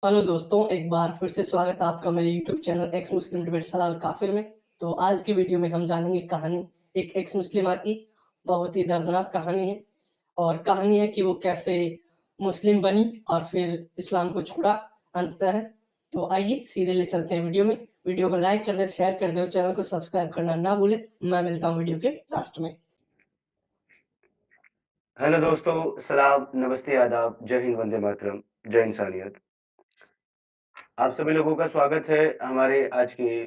Hello दोस्तों, एक बार फिर से स्वागत है आपका मेरे यूट्यूब चैनल एक्स मुस्लिम डिबेट सलाल काफिर में। तो आज की वीडियो में हम जानेंगे कहानी एक एक्स मुस्लिमा की। बहुत ही दर्दनाक कहानी है और कहानी है कि वो कैसे मुस्लिम बनी और फिर इस्लाम को छोड़ा अंततः। तो आइए सीधे ले चलते हैं वीडियो में। वीडियो को लाइक कर दे, शेयर कर दे और चैनल को सब्सक्राइब करना ना भूलें। मैं मिलता हूँ वीडियो के लास्ट में। हेलो दोस्तों, सलाम, नमस्ते, आदाब, जय हिंद, वंदे मातरम, जय इंसानियत। आप सभी लोगों का स्वागत है हमारे आज के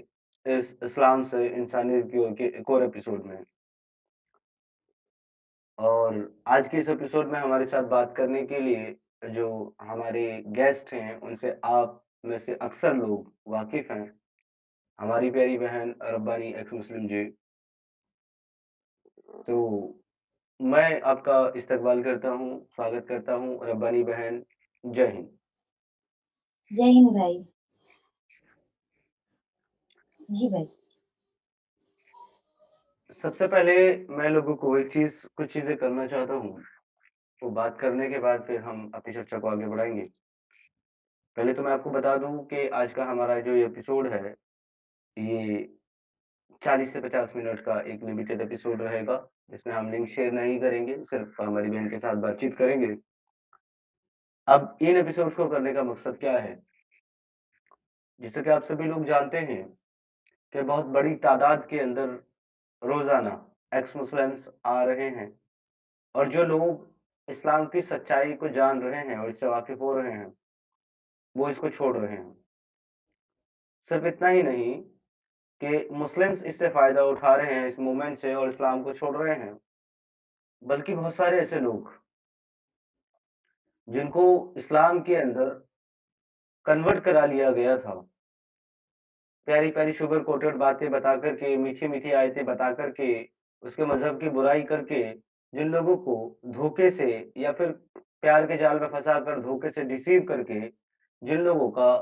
इस इस्लाम से इंसानियत की ओर के एक और एपिसोड में। और आज के इस एपिसोड में हमारे साथ बात करने के लिए जो हमारे गेस्ट हैं, उनसे आप में से अक्सर लोग वाकिफ हैं। हमारी प्यारी बहन रब्बानी एक्स मुस्लिम जी। तो मैं आपका इस्तकबाल करता हूँ, स्वागत करता हूँ रब्बानी बहन। जय हिंद। जय हिंद भाई। जी भाई। सबसे पहले मैं लोगों को कुछ चीज़ें करना चाहता हूँ, वो बात करने के बाद फिर हम अपनी चर्चा को आगे बढ़ाएँगे। पहले तो मैं आपको बता दूँ कि आज का हमारा जो ये एपिसोड है, ये 40 से 50 मिनट का एक लिमिटेड एपिसोड रहेगा, जिसमें हम लिंक शेयर नहीं करेंगे, सिर्फ़ हमारी बहन के साथ बातचीत करेंगे। अब इन एपिसोड्स को करने का मकसद क्या है? जैसा कि आप सभी लोग जानते हैं कि बहुत बड़ी तादाद के अंदर रोज़ाना एक्स मुस्लिम्स आ रहे हैं और जो लोग इस्लाम की सच्चाई को जान रहे हैं और इससे वाकिफ़ हो रहे हैं, वो इसको छोड़ रहे हैं। सिर्फ़ इतना ही नहीं कि मुस्लिम्स इससे फ़ायदा उठा रहे हैं इस मूवमेंट से और इस्लाम को छोड़ रहे हैं, बल्कि बहुत सारे ऐसे लोग जिनको इस्लाम के अंदर कन्वर्ट करा लिया गया था, प्यारी-प्यारी शुगर कोटेड बातें बता कर के, मीठी-मीठी आयतें बता कर के, उसके मज़हब की बुराई करके, जिन लोगों को धोखे से या फिर प्यार के जाल में फँसाकर धोखे से डिसीव करके, जिन लोगों का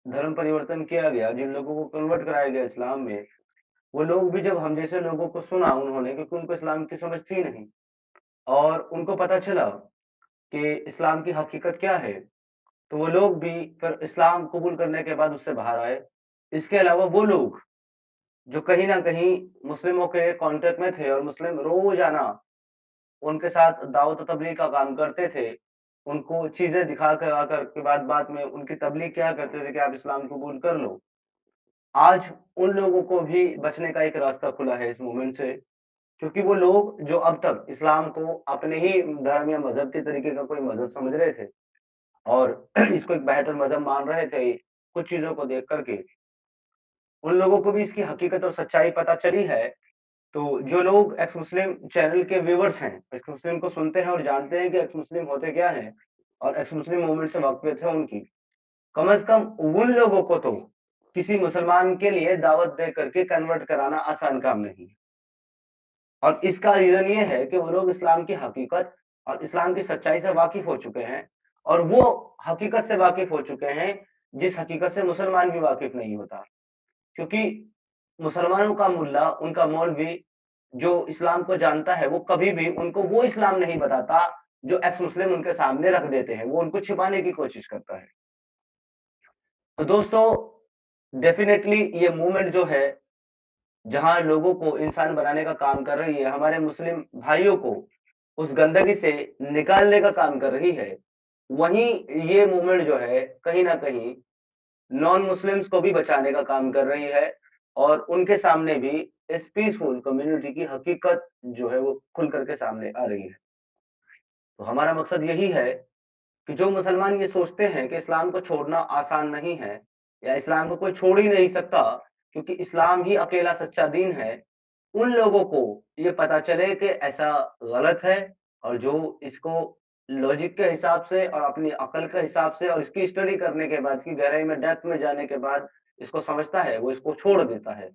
धर्म परिवर्तन किया गया, जिन लोगों को कन्वर्ट कराया गया इस्लाम में, वो लोग भी जब हम जैसे लोगों को सुना उन्होंने, क्योंकि उनको इस्लाम की समझ थी नहीं और उनको पता चला कि इस्लाम की हकीकत क्या है, तो वो लोग भी फिर इस्लाम कबूल करने के बाद उससे बाहर आए। इसके अलावा वो लोग जो कहीं न कहीं मुस्लिमों के कॉन्टैक्ट में थे और मुस्लिम रोज़ाना उनके साथ दावत और तबलीग का काम करते थे, उनको चीज़ें दिखा कर आकर के बाद में उनकी तबलीग किया करते थे कि आप इस्लाम कबूल कर लो। आज उन लोगों को भी बचने का एक रास्ता खुला है इस मूवमेंट से, क्योंकि वो लोग जो अब तक इस्लाम को अपने ही धर्म या मज़हब के तरीके का कोई मज़हब समझ रहे थे और इसको एक बेहतर मज़हब मान रहे थे, कुछ चीज़ों को देख कर के, उन लोगों को भी इसकी हकीकत और सच्चाई पता चली है। तो जो लोग एक्स मुस्लिम चैनल के व्यूअर्स हैं, एक्स मुस्लिम को सुनते हैं और जानते हैं कि एक्स मुस्लिम होते क्या हैं और एक्स मुस्लिम मूवमेंट से वाक़फ़ियत है उनकी, कम से कम उन लोगों को तो किसी मुसलमान के लिए दावत दे करके कन्वर्ट कराना आसान काम नहीं है। और इसका रीज़न ये है कि वो लोग इस्लाम की हकीकत और इस्लाम की सच्चाई से वाकिफ़ हो चुके हैं और वो हकीकत से वाकिफ़ हो चुके हैं, जिस हकीकत से मुसलमान भी वाकिफ़ नहीं होता। क्योंकि मुसलमानों का मुल्ला, उनका मौलवी जो इस्लाम को जानता है, वो कभी भी उनको वो इस्लाम नहीं बताता, जो एक्स मुस्लिम उनके सामने रख देते हैं, वो उनको छिपाने की कोशिश करता है। तो दोस्तों, डेफ़िनेटली ये मूवमेंट जो है जहाँ लोगों को इंसान बनाने का काम कर रही है, हमारे मुस्लिम भाइयों को उस गंदगी से निकालने का काम कर रही है। वहीं ये मूवमेंट जो है, कहीं न कहीं नॉन मुस्लिम्स को भी बचाने का काम कर रही है और उनके सामने भी इस पीसफुल कम्युनिटी की हकीकत जो है, वो खुल कर के सामने आ रही है। तो हमारा मकसद यही है कि जो मुसलमान ये सोचते हैं कि इस्लाम को छोड़ना आसान नहीं है या इस्लाम को कोई छोड़ ही नहीं सकता, क्योंकि इस्लाम ही अकेला सच्चा दीन है, उन लोगों को ये पता चले कि ऐसा गलत है और जो इसको लॉजिक के हिसाब से और अपनी अकल के हिसाब से और इसकी स्टडी करने के बाद, इसकी गहराई में डेप्थ में जाने के बाद इसको समझता है, वो इसको छोड़ देता है।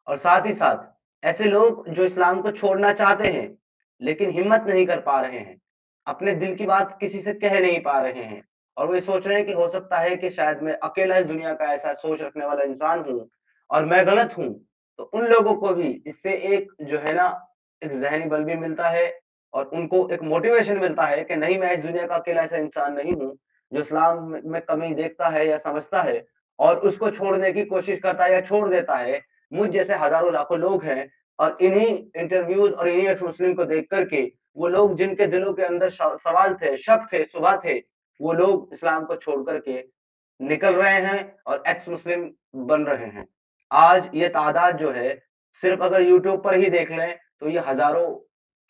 और साथ ही साथ ऐसे लोग जो इस्लाम को छोड़ना चाहते हैं, लेकिन हिम्मत नहीं कर पा रहे हैं, अपने दिल की बात किसी से कह नहीं पा रहे हैं और वो ये सोच रहे हैं कि हो सकता है कि शायद मैं अकेला इस दुनिया का ऐसा सोच रखने वाला इंसान हूँ और मैं गलत हूँ। तो उन लोगों को भी इससे एक जो है ना, एक ज़हनी बल भी मिलता है और उनको एक मोटिवेशन मिलता है कि नहीं, मैं इस दुनिया का अकेला ऐसा इंसान नहीं हूँ। जो इस्लाम में कमी देखता है या समझता है और उसको छोड़ने की कोशिश करता है या छोड़ देता है। मुझ जैसे हज़ारों लाखों लोग हैं और इन्हीं इंटरव्यूज़ और इन्हीं एक्स मुस्लिम को देख कर के वो लोग जिनके दिलों के अंदर सवाल थे, शक थे, शुबहा थे, वो लोग इस्लाम को छोड़ कर के निकल रहे हैं और एक्स मुस्लिम बन रहे हैं। आज ये तादाद जो है, सिर्फ़ अगर यूट्यूब पर ही देख लें, तो ये हज़ारों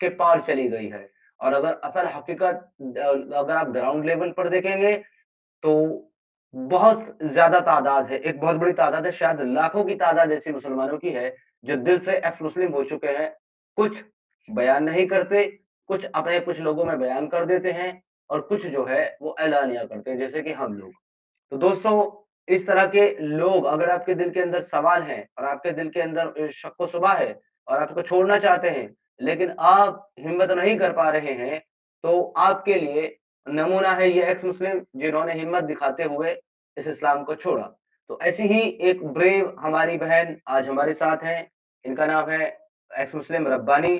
के पार चली गई है और अगर असल हकीकत अगर आप ग्राउंड लेवल पर देखेंगे, तो बहुत ज़्यादा तादाद है, एक बहुत बड़ी तादाद है, शायद लाखों की तादाद ऐसी मुसलमानों की है, जो दिल से एक्स मुस्लिम हो चुके हैं। कुछ बयान नहीं करते, कुछ अपने कुछ लोगों में बयान कर देते हैं और कुछ जो है, वो ऐलानिया करते हैं, जैसे कि हम लोग। तो दोस्तों, इस तरह के लोग अगर आपके दिल के अंदर सवाल है और आपके दिल के अंदर शक-व-शुबा है और आप उसको छोड़ना चाहते हैं, लेकिन आप हिम्मत नहीं कर पा रहे हैं, तो आपके लिए नमूना है ये एक्स मुस्लिम जिन्होंने हिम्मत दिखाते हुए इस इस्लाम को छोड़ा। तो ऐसी ही एक ब्रेव हमारी बहन आज हमारे साथ हैं, इनका नाम है एक्स मुस्लिम रब्बानी।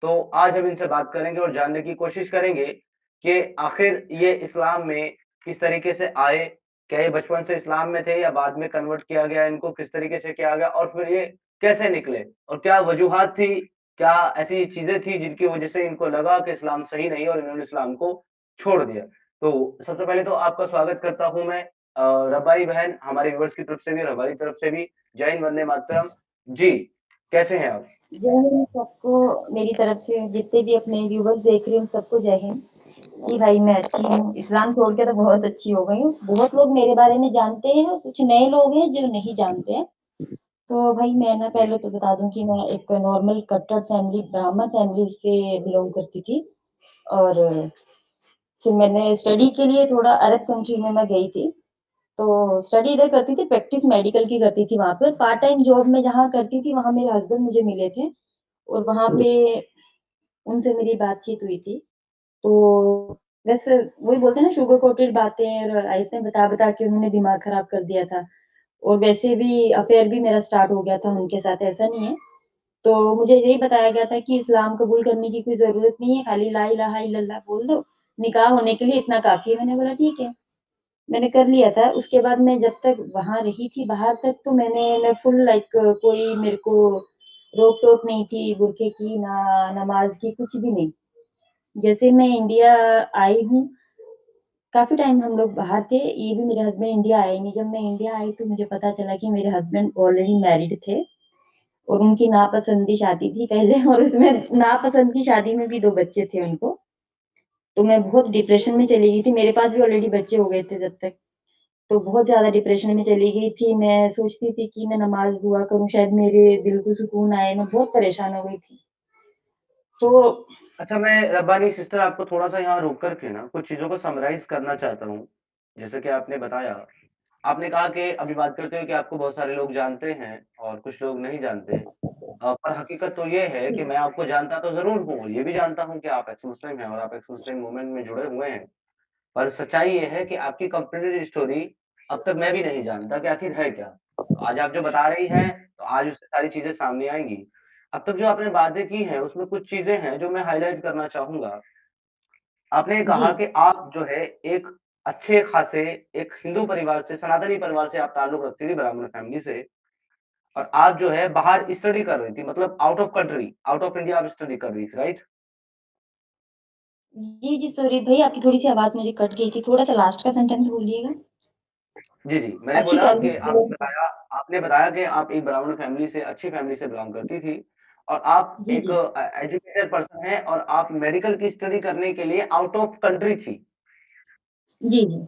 तो आज हम इनसे बात करेंगे और जानने की कोशिश करेंगे कि आखिर ये इस्लाम में किस तरीके से आए, क्या ये बचपन से इस्लाम में थे या बाद में कन्वर्ट किया गया इनको, किस तरीके से किया गया और फिर ये कैसे निकले? और क्या वजूहात थी, क्या ऐसी चीज़ें थी जिनकी वजह से इनको लगा कि इस्लाम सही नहीं है और इन्होंने इस्लाम को छोड़ दिया? तो सबसे पहले तो आपका स्वागत करता हूँ मैं रबाई बहन, हमारे व्यूअर्स की तरफ से भी और हमारी तरफ से भी। जय हिंद, वंदे मातरम। जी, कैसे हैं आप? जय हिंद सबको, मेरी तरफ से जितने भी अपने व्यूवर्स देख रहे हैं उन सबको जय हिंद। जी भाई, मैं अच्छी हूँ। इस्लाम छोड़ के तो बहुत अच्छी हो गई हूँ। बहुत लोग मेरे बारे में जानते हैं और कुछ नए लोग हैं जो नहीं जानते हैं। तो भाई मैं ना जी, पहले तो बता दूं कि मैं एक नॉर्मल कट्टर फैमिली, ब्राह्मण फैमिली से बिलोंग करती थी। और फिर मैंने स्टडी के लिए थोड़ा अरब कंट्री में मैं गई थी। तो स्टडी इधर करती थी, प्रैक्टिस मेडिकल की करती थी वहाँ पे। पार्ट टाइम जॉब मैं जहाँ करती थी, वहाँ मेरे हस्बैंड मुझे मिले थे और वहाँ पे उनसे मेरी बातचीत हुई थी। तो वैसे वही बोलते हैं ना, शुगर कोटेड बातें और आयतें बता-बता के उन्होंने दिमाग खराब कर दिया था। और वैसे भी अफेयर भी मेरा स्टार्ट हो गया था उनके साथ, ऐसा नहीं है। तो मुझे यही बताया गया था कि इस्लाम कबूल करने की कोई ज़रूरत नहीं है, खाली ला इलाहा इल्लल्लाह बोल दो, निकाह होने के लिए इतना काफ़ी है। मैंने बोला ठीक है। मैंने कर लिया था। उसके बाद मैं जब तक वहाँ रही थी बाहर तक, तो मैं फुल लाइक कोई मेरे को रोक-टोक नहीं थी बुर्के की, ना नमाज़ की, कुछ भी नहीं। जैसे मैं इंडिया आई हूँ, काफ़ी टाइम हम लोग बाहर थे, ये भी मेरे हस्बैंड इंडिया आए नहीं। जब मैं इंडिया आई तो मुझे पता चला कि मेरे हस्बैंड ऑलरेडी मैरिड थे और उनकी नापसंद की शादी थी पहले और उसमें नापसंद की शादी में भी 2 बच्चे थे उनको। तो मैं बहुत डिप्रेशन में चली गई थी। मेरे पास भी ऑलरेडी बच्चे हो गए थे तब तक। तो बहुत ज़्यादा डिप्रेशन में चली गई थी। मैं सोचती थी कि मैं नमाज़ दुआ करूँ, शायद मेरे दिल को सुकून आए। मैं बहुत परेशान हो गई थी। तो अच्छा मैं रब्बानी सिस्टर आपको थोड़ा-सा यहाँ रोक कर के ना कुछ चीज़ों को समराइज़ करना चाहता हूँ। जैसे कि आपने बताया, आपने कहा कि अभी बात करते हुए कि आपको बहुत सारे लोग जानते हैं और कुछ लोग नहीं जानते। पर हकीकत तो ये है कि मैं आपको जानता तो ज़रूर हूँ, ये भी जानता हूँ कि आप एक्स मुस्लिम हैं और आप एक्स मुस्लिम मूवमेंट में जुड़े हुए हैं। पर सच्चाई ये है कि आपकी कंप्लीटेड स्टोरी अब तक मैं भी नहीं जानता कि आखिर है क्या? तो आज आप जो बता रही हैं, तो आज उससे सारी चीज़ें सामने आएँगी। अब तक जो आपने बातें की हैं, उसमें कुछ चीज़ें हैं जो मैं हाइलाइट करना चाहूँगा। आपने जी, कहा कि आप जो है एक अच्छे खासे एक हिंदू परिवार से, सनातनी परिवार से आप ताल्लुक रखती थी, ब्राह्मण फैमिली से और आप जो है बाहर स्टडी कर रही थी, मतलब out of country, out of India आप स्टडी कर रही थी, राइट? जी, जी, सॉरी भई आपकी थोड़ी-सी आवाज़ मुझे कट गई थी। थोड़ा-सा लास्ट का सेंटेंस बोलिएगा। जी, जी। मैंने अच्छी बोला कि फैमिली से। आपने बताया कि आप एक ब्राह्मण फैमिली से अच्छी फैमिली से बिलॉन्ग करती थी और आप जी, एक जी। एजुकेटेड पर्सन हैं और आप मेडिकल की स्टडी करने के लिए आउट ऑफ कंट्री थी। जी, जी।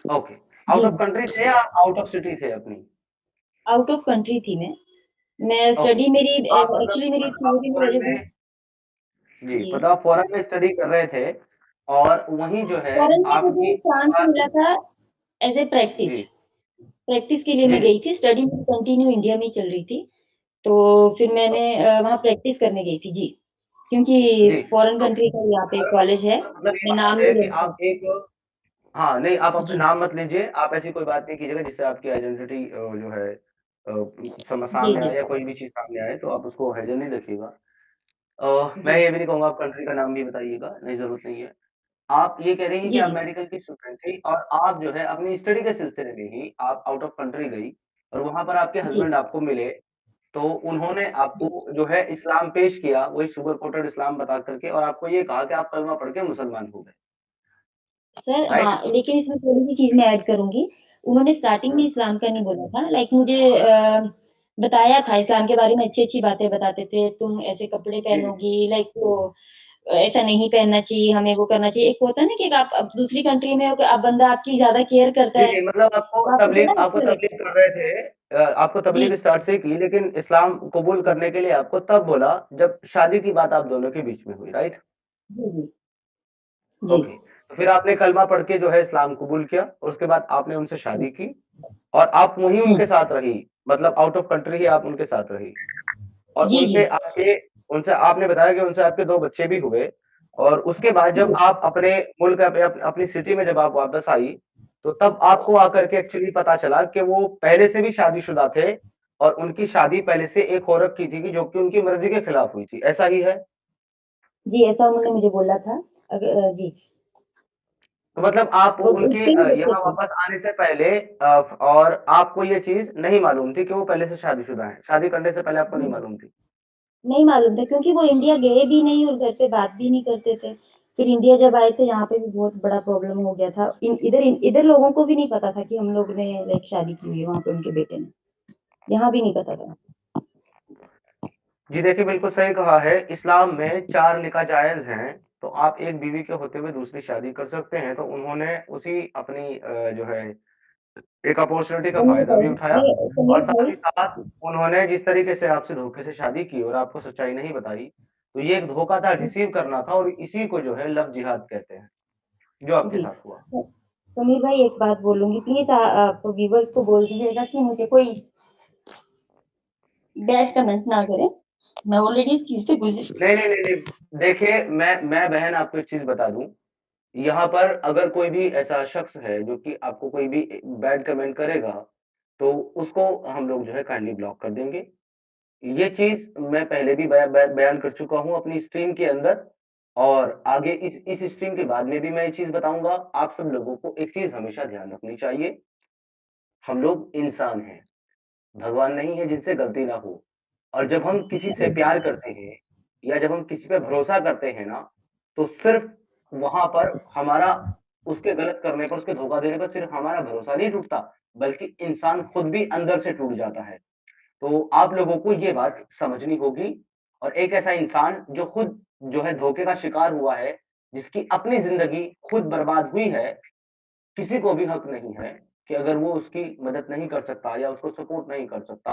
ओके। आउट जी, ऑफ कंट्री थे या आउट ऑफ सिटी थे अपनी? आउट ऑफ कंट्री थी मैं। मैं ओके। स्टडी मेरी आप मतलब एक्चुअली मेरी आप थ्योरी में फ़ॉरेन मुझे में जी, जी। मतलब आप फ़ॉरेन में स्टडी कर रहे थे और वहीं जो है फॉरेन में आपकी मुझे चांस मिला था एज़ ए प्रैक्टिस। जी, प्रैक्टिस के लिए जी, मैं जी। गई थी, स्टडी मेरी कंटिन्यू इंडिया में ही चल रही थी। तो फिर मैंने वहाँ प्रैक्टिस करने गई थी, जी। क्योंकि जी, फॉरेन तो कंट्री का यहाँ पे एक मेरा कॉलेज है, मतलब ये मैं नाम बात नहीं है कि लेना आप चाहती। एक हाँ, नहीं आप जी, नाम मत लीजिए, आप ऐसी कोई बात नहीं कीजिएगा जिससे आपकी आइडेंटिटी जो है जी, सामने जी। आए या कोई भी चीज़ सामने आए तो आप उसको हाइड नहीं रखिएगा। मैं जी, ये भी नहीं कहूँगा आप कंट्री का नाम भी बताइएगा, नहीं ज़रूरत नहीं है। आप ये कह रही हैं कि जी, आप जी। मेडिकल की स्टूडेंट थी और आप जो है अपनी स्टडी के सिलसिले में ही आप आउट ऑफ कंट्री गई और वहाँ पर आपके जी, हस्बैंड आपको मिले, तो उन्होंने जी। आपको जो है इस्लाम पेश किया, वही शुगर कोटेड इस्लाम बता कर के और आपको ये कहा कि आप कलमा पढ़ के मुसलमान हो गए, सर राइट? हाँ, लेकिन इसमें थोड़ी-सी चीज़ मैं ऐड करूँगी। उन्होंने स्टार्टिंग में हुँ। इस्लाम का नहीं बोला था, लाइक मुझे बताया था इस्लाम के बारे में अच्छी-अच्छी बातें बताते थे, तुम ऐसे कपड़े जी। पहनोगी लाइक वो ऐसा नहीं पहनना चाहिए, हमें वो करना चाहिए। एक होता है ना कि आप अब दूसरी कंट्री में हो कि आप बंदा आपकी ज़्यादा केयर करता जी, है, जी, मतलब तो आपको बड़ा आपको अच्छा तबलीग लगता है। कर रहे थे आपको जी, तबलीग स्टार्ट से की लेकिन इस्लाम कबूल करने के लिए आपको तब बोला जब शादी की बात आप दोनों के बीच में हुई, राइट? जी, जी। जी, ओके। तो फिर आपने कलमा पढ़ के जो है इस्लाम कबूल किया और उसके बाद आपने उनसे हुँ, शादी की और आप वहीं हुँ। उनके साथ रही, मतलब आउट ऑफ कंट्री ही आप उनके साथ रही और जी, जी। उनसे आपने बताया कि उनसे आपके 2 बच्चे भी हुए और उसके बाद जब जी, आप अपने मुल्क अपनी सिटी में जब आप वापस आई, तो तब आपको आकर के एक्चुअली पता चला कि वो पहले से भी शादीशुदा थे और उनकी शादी पहले से एक औरत की थी कि जो कि उनकी मर्ज़ी के खिलाफ हुई थी, ऐसा ही है? जी, ऐसा उन्होंने मुझे बोला था। जी, तो मतलब आप वो उनके उसके ही बच्चे यहाँ थे। वापस आने से पहले और आपको ये चीज़ नहीं मालूम थी कि वो पहले से शादीशुदा हैं, शादी करने से पहले आपको नहीं जी। मालूम थी? नहीं मालूम था क्योंकि वो इंडिया गए भी नहीं और घर पे बात भी नहीं करते थे। फिर इंडिया जब आए थे यहाँ पे भी बहुत बड़ा प्रॉब्लम हो गया था। इधर लोगों को भी नहीं पता था कि हम लोग ने लाइक शादी की हुई है वहाँ पे उनके बेटे ने। यहाँ भी नहीं पता था। जी देखिए, बिल्कुल सही कहा है। इस्लाम में 4 निकाह जायज़ हैं, तो आप एक बीवी के होते हुए दूसरी शादी कर सकते हैं। तो उन्होंने उसी अपनी जो है एक अपॉर्च्युनिटी का समीर फ़ायदा भाई भी उठाया ये और समीर साथ भाई ही साथ उन्होंने जिस तरीके से आपसे धोखे से शादी की और आपको सच्चाई नहीं बताई, तो ये एक धोखा था, डिसीव करना था और इसी को जो है लव जिहाद कहते हैं, जो आपके जी। साथ हुआ। स समीर भाई एक बात बोलूँगी प्लीज़ आप व्यूअर्स को बोल दीजिएगा कि मुझे कोई बैड कमेंट ना करें। मैं ऑलरेडी इस चीज़ से गुज़री हूँ। नहीं, नहीं, नहीं, नहीं। देखिए, मैं बहन आपको एक चीज़ बता दूँ, यहाँ पर अगर कोई भी ऐसा शख्स है जो कि आपको कोई भी बैड कमेंट करेगा, तो उसको हम लोग जो है काइंडली ब्लॉक कर देंगे। ये चीज़ मैं पहले भी बयान कर चुका हूँ अपनी स्ट्रीम के अंदर और आगे इस स्ट्रीम के बाद में भी मैं ये चीज़ बताऊँगा। आप सब लोगों को एक चीज़ हमेशा ध्यान रखनी चाहिए, हम लोग इंसान हैं, भगवान नहीं है जिनसे गलती ना हो। और जब हम किसी से प्यार करते हैं या जब हम किसी पे भरोसा करते हैं ना, तो सिर्फ़ वहाँ पर हमारा उसके गलत करने पर, उसके धोखा देने पर सिर्फ़ हमारा भरोसा नहीं टूटता, बल्कि इंसान खुद भी अंदर से टूट जाता है। तो आप लोगों को ये बात समझनी होगी और एक ऐसा इंसान जो खुद जो है धोखे का शिकार हुआ है, जिसकी अपनी ज़िंदगी खुद बर्बाद हुई है, किसी को भी हक नहीं है कि अगर वो उसकी मदद नहीं कर सकता या उसको सपोर्ट नहीं कर सकता,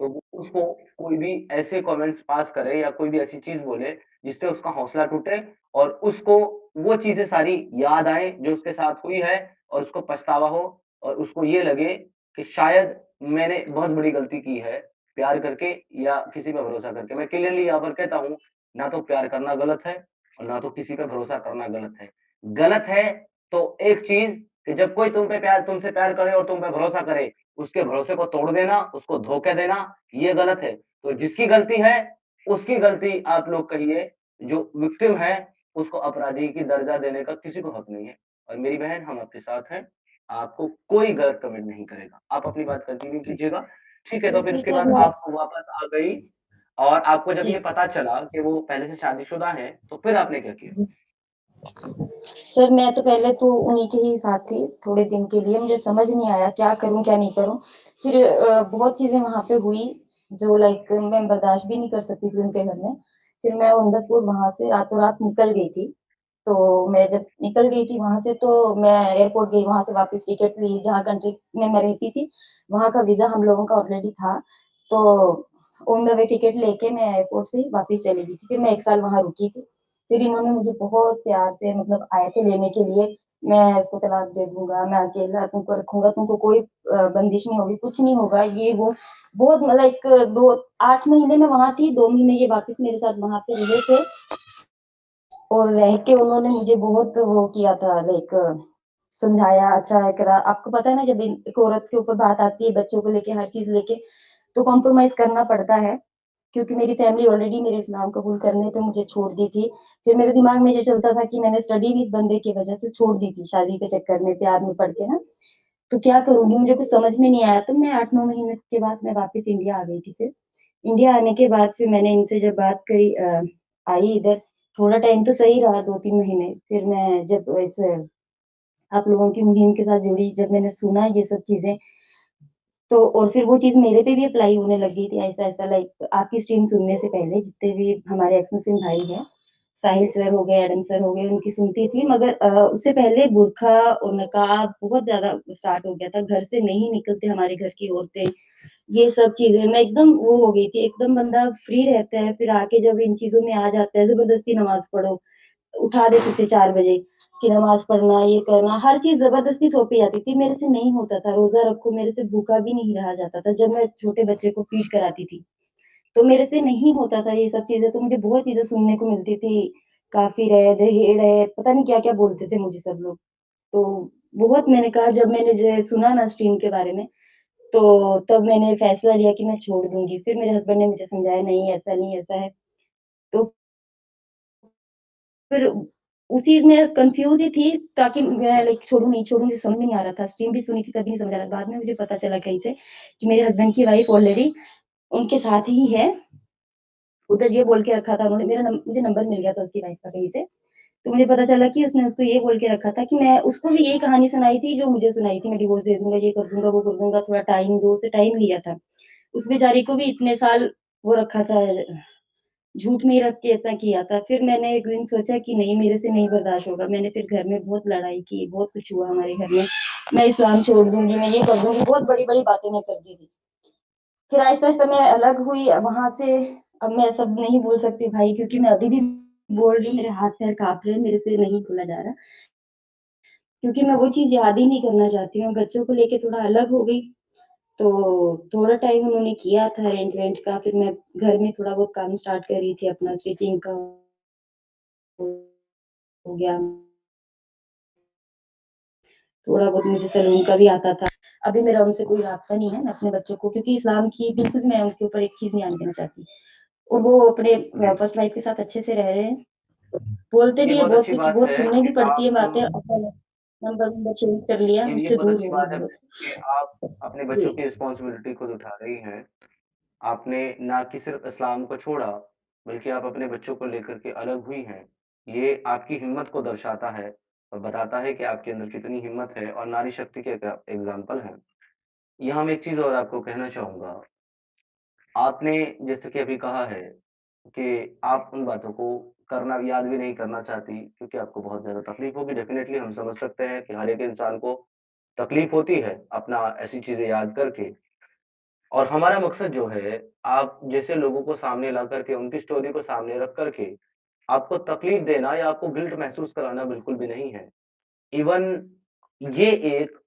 तो वो उसको कोई भी ऐसे कमेंट्स पास करे या कोई भी ऐसी चीज़ बोले, जिससे उसका हौसला टूटे और उसको वो चीज़ें सारी याद आएँ जो उसके साथ हुई है और उसको पछतावा हो और उसको ये लगे कि शायद मैंने बहुत बड़ी गलती की है, प्यार करके या किसी पे भरोसा करके। मैं क्लियरली यहाँ पर कहता हूँ, ना तो प्यार करना गलत है और ना तो किसी पे भरोसा करना गलत है। गलत है तो एक चीज़ कि जब कोई तुमसे प्यार करे और तुम पे भरोसा करे, उसके भरोसे को तोड़ देना, उसको धोखे देना, ये गलत है। तो जिसकी गलती है, उसकी गलती आप लोग कहिए, जो विक्टिम है, उसको अपराधी की दर्जा देने का किसी को हक नहीं है। और मेरी बहन हम आपके साथ हैं, आपको कोई गलत कमेंट नहीं करेगा। आप अपनी बात कंटिन्यू कीजिएगा। ठीक है, तो फिर क्योंकि उसके सर बाद मैं आप वापस आ गई और आपको जब ये जी, पता चला कि वो पहले से शादीशुदा हैं, तो फिर आपने क्या किया? जी। सर मैं तो पहले तो उन्हीं के ही साथ थी थोड़े दिन के लिए, मुझे समझ नहीं आया क्या करूँ, क्या नहीं करूँ। फिर बहुत चीज़ें वहाँ पे हुई जो लाइक मैं बर्दाश्त भी नहीं कर सकती थी उनके घर में। फिर मैं ऑन द स्पॉट वहाँ से रातों-रात निकल गई थी। तो मैं जब निकल गई थी वहाँ से तो मैं एयरपोर्ट गई, वहाँ से वापस टिकट ली, जहाँ कंट्री में मैं रहती थी, वहाँ का वीज़ा हम लोगों का ऑलरेडी था। तो ऑन द वे टिकट लेके मैं एयरपोर्ट से वापस चली गई थी। फिर मैं 1 साल वहाँ रुकी थी। फिर इन्होंने मुझे बहुत प्यार से मतलब आए थे लेने के लिए, मैं इसको तलाक दे दूँगा, मैं अकेला तुमको रखूँगा, तुमको कोई बंदिश नहीं होगी, कुछ नहीं होगा, ये वो। बहुत लाइक 2 8 महीने मैं वहाँ थी, 2 महीने ये वापस मेरे साथ वहाँ पे रहे थे। और रह के उन्होंने मुझे बहुत वो किया था लाइक समझाया, अच्छा है करा आपको पता है ना जब एक औरत के ऊपर बात आती है, बच्चों को लेके, हर चीज़ लेके, तो कॉम्प्रोमाइज़ करना पड़ता है। क्योंकि मेरी फैमिली ऑलरेडी मेरे इस्लाम कबूल करने पे मुझे छोड़ दी थी। फिर मेरे दिमाग में ये चलता था कि मैंने स्टडी भी इस बंदे की वज़ह से छोड़ दी थी, शादी के चक्कर में, प्यार में पड़ के ना। तो क्या करूँगी मुझे कुछ समझ में नहीं आया, तो मैं 8-9 महीने के बाद मैं वापस इंडिया आ गई थी फिर। इंडिया आने के बाद फिर मैंने इनसे जब बात करी आई इधर, थोड़ा टाइम तो सही रहा 2-3 महीने, फिर मैं जब इस आप लोगों की मुहिम के साथ जुड़ी, जब मैंने सुना ये सब चीज़ें, तो और फिर वो चीज़ मेरे पे भी अप्लाई होने लग गई थी आहिस्ता-आहिस्ता, लाइक आपकी स्ट्रीम सुनने से पहले जितने भी हमारे एक्स मुस्लिम भाई हैं, साहिल सर हो गए, एडम सर हो गए, उनकी सुनती थी, मगर उससे पहले बुर्का और नकाब बहुत ज़्यादा स्टार्ट हो गया था। घर से नहीं निकलते हमारे घर की औरतें, ये सब चीज़ें मैं एकदम वो हो गई थी, एकदम बंदा फ्री रहता है, फिर आके जब इन चीज़ों में आ जाता है, ज़बरदस्ती नमाज़ पढ़ो, उठा देते थे 4 बजे कि नमाज़ पढ़ना, ये करना, हर चीज़ ज़बरदस्ती थोपी जाती थी। मेरे से नहीं होता था, रोज़ा रखो, मेरे से भूखा भी नहीं रहा जाता था। जब मैं छोटे बच्चे को फीड कराती थी, तो मेरे से नहीं होता था ये सब चीज़ें, तो मुझे बहुत चीज़ें सुनने को मिलती थी। काफ़िर है, दहेड़ है, पता नहीं क्या-क्या बोलते थे मुझे सब लोग। तो बहुत मैंने कहा, जब मैंने जो सुना ना स्ट्रीम के बारे में, तो तब मैंने फैसला लिया कि मैं छोड़ दूँगी। फिर मेरे हस्बैंड ने मुझे समझाया, नहीं ऐसा नहीं, ऐसा है। तो फिर उसी में कन्फ्यूज़ ही थी, ताकि मैं लाइक छोड़ूँ, नहीं छोड़ूँ, मुझे समझ में नहीं आ रहा था। स्ट्रीम भी सुनी थी, तभी नहीं समझ आ रहा था। बाद में मुझे पता चला कहीं से कि मेरे हस्बैंड की वाइफ़ ऑलरेडी उनके साथ ही है। उधर ये बोल के रखा था उन्होंने, मुझे नंबर मिल गया था उसकी वाइफ़ का कहीं से। तो मुझे पता चला कि उसने उसको ये बोल के रखा था कि मैं उसको भी यही कहानी सुनाई थी जो मुझे सुनाई थी, मैं डिवोर्स दे दूँगा, ये कर दूँगा, वो कर दूँगा, थोड़ा टाइम दो, उससे टाइम लिया था। उस बेचारी को भी इतने साल वो रखा था, झूठ में ही रख के इतना किया था। फिर मैंने एक दिन सोचा कि नहीं, मेरे से नहीं बर्दाश्त होगा। मैंने फिर घर में बहुत लड़ाई की, बहुत कुछ हुआ हमारे घर में। मैं इस्लाम छोड़ दूँगी, मैं ये कर दूँगी, बहुत बड़ी-बड़ी बातें मैं कर दी थी। फिर आहिस्ता-आहिस्ता मैं अलग हुई वहाँ से। अब मैं सब नहीं बोल सकती भाई, क्योंकि मैं अभी भी बोल रही हूँ, मेरे हाथ-पैर काँप रहे हैं, मेरे से नहीं बोला जा रहा। क्योंकि मैं वो चीज़ याद ही नहीं करना चाहती हूँ। बच्चों को लेके थोड़ा अलग हो गई, तो थोड़ा टाइम उन्होंने किया था रेंट-वेंट का, फिर मैं घर में थोड़ा बहुत काम स्टार्ट करी थी अपना, स्टिचिंग का हो गया, थोड़ा बहुत मुझे सैलून का भी आता था। अभी मेरा उनसे कोई राब्ता नहीं है, मैं अपने बच्चों को, क्योंकि इस्लाम की बिल्कुल मैं उनके ऊपर एक चीज़ नहीं आने देना चाहती, और वो अपने जी। फर्स्ट वाइफ के साथ अच्छे से रह रहे हैं। बोलते ये भी है बहुत बहुत अच्छी कुछ, बात बहुत है सुनने कि भी पड़ती है आप बातें, अपना नंबर-वंबर चेंज कर लिया, ये उससे बहुत दूर अच्छी हो गई बात है बहुत। कि आप अपने बच्चों जी। की रिस्पॉन्सिबिलिटी खुद उठा रही हैं। आपने ना कि सिर्फ़ इस्लाम को छोड़ा, बल्कि आप अपने बच्चों को लेकर के अलग हुई हैं। ये आपकी हिम्मत को दर्शाता है और बताता है कि आपके अंदर कितनी हिम्मत है और नारी शक्ति के एग्ज़ाम्पल हैं। यहाँ मैं एक चीज़ और आपको कहना चाहूँगा। आपने जैसे कि अभी कहा है कि आप उन बातों को करना याद भी नहीं करना चाहती क्योंकि आपको बहुत ज़्यादा तकलीफ़ होगी। डेफ़िनेटली हम समझ सकते हैं कि हर एक इंसान को तकलीफ़ होती है अपना ऐसी चीज़ें याद करके। और हमारा मकसद जो है, आप जैसे लोगों को सामने ला कर के, उनकी स्टोरी को सामने रख कर के, आपको तकलीफ देना या आपको गिल्ट महसूस कराना बिल्कुल भी नहीं है। इवन ये एक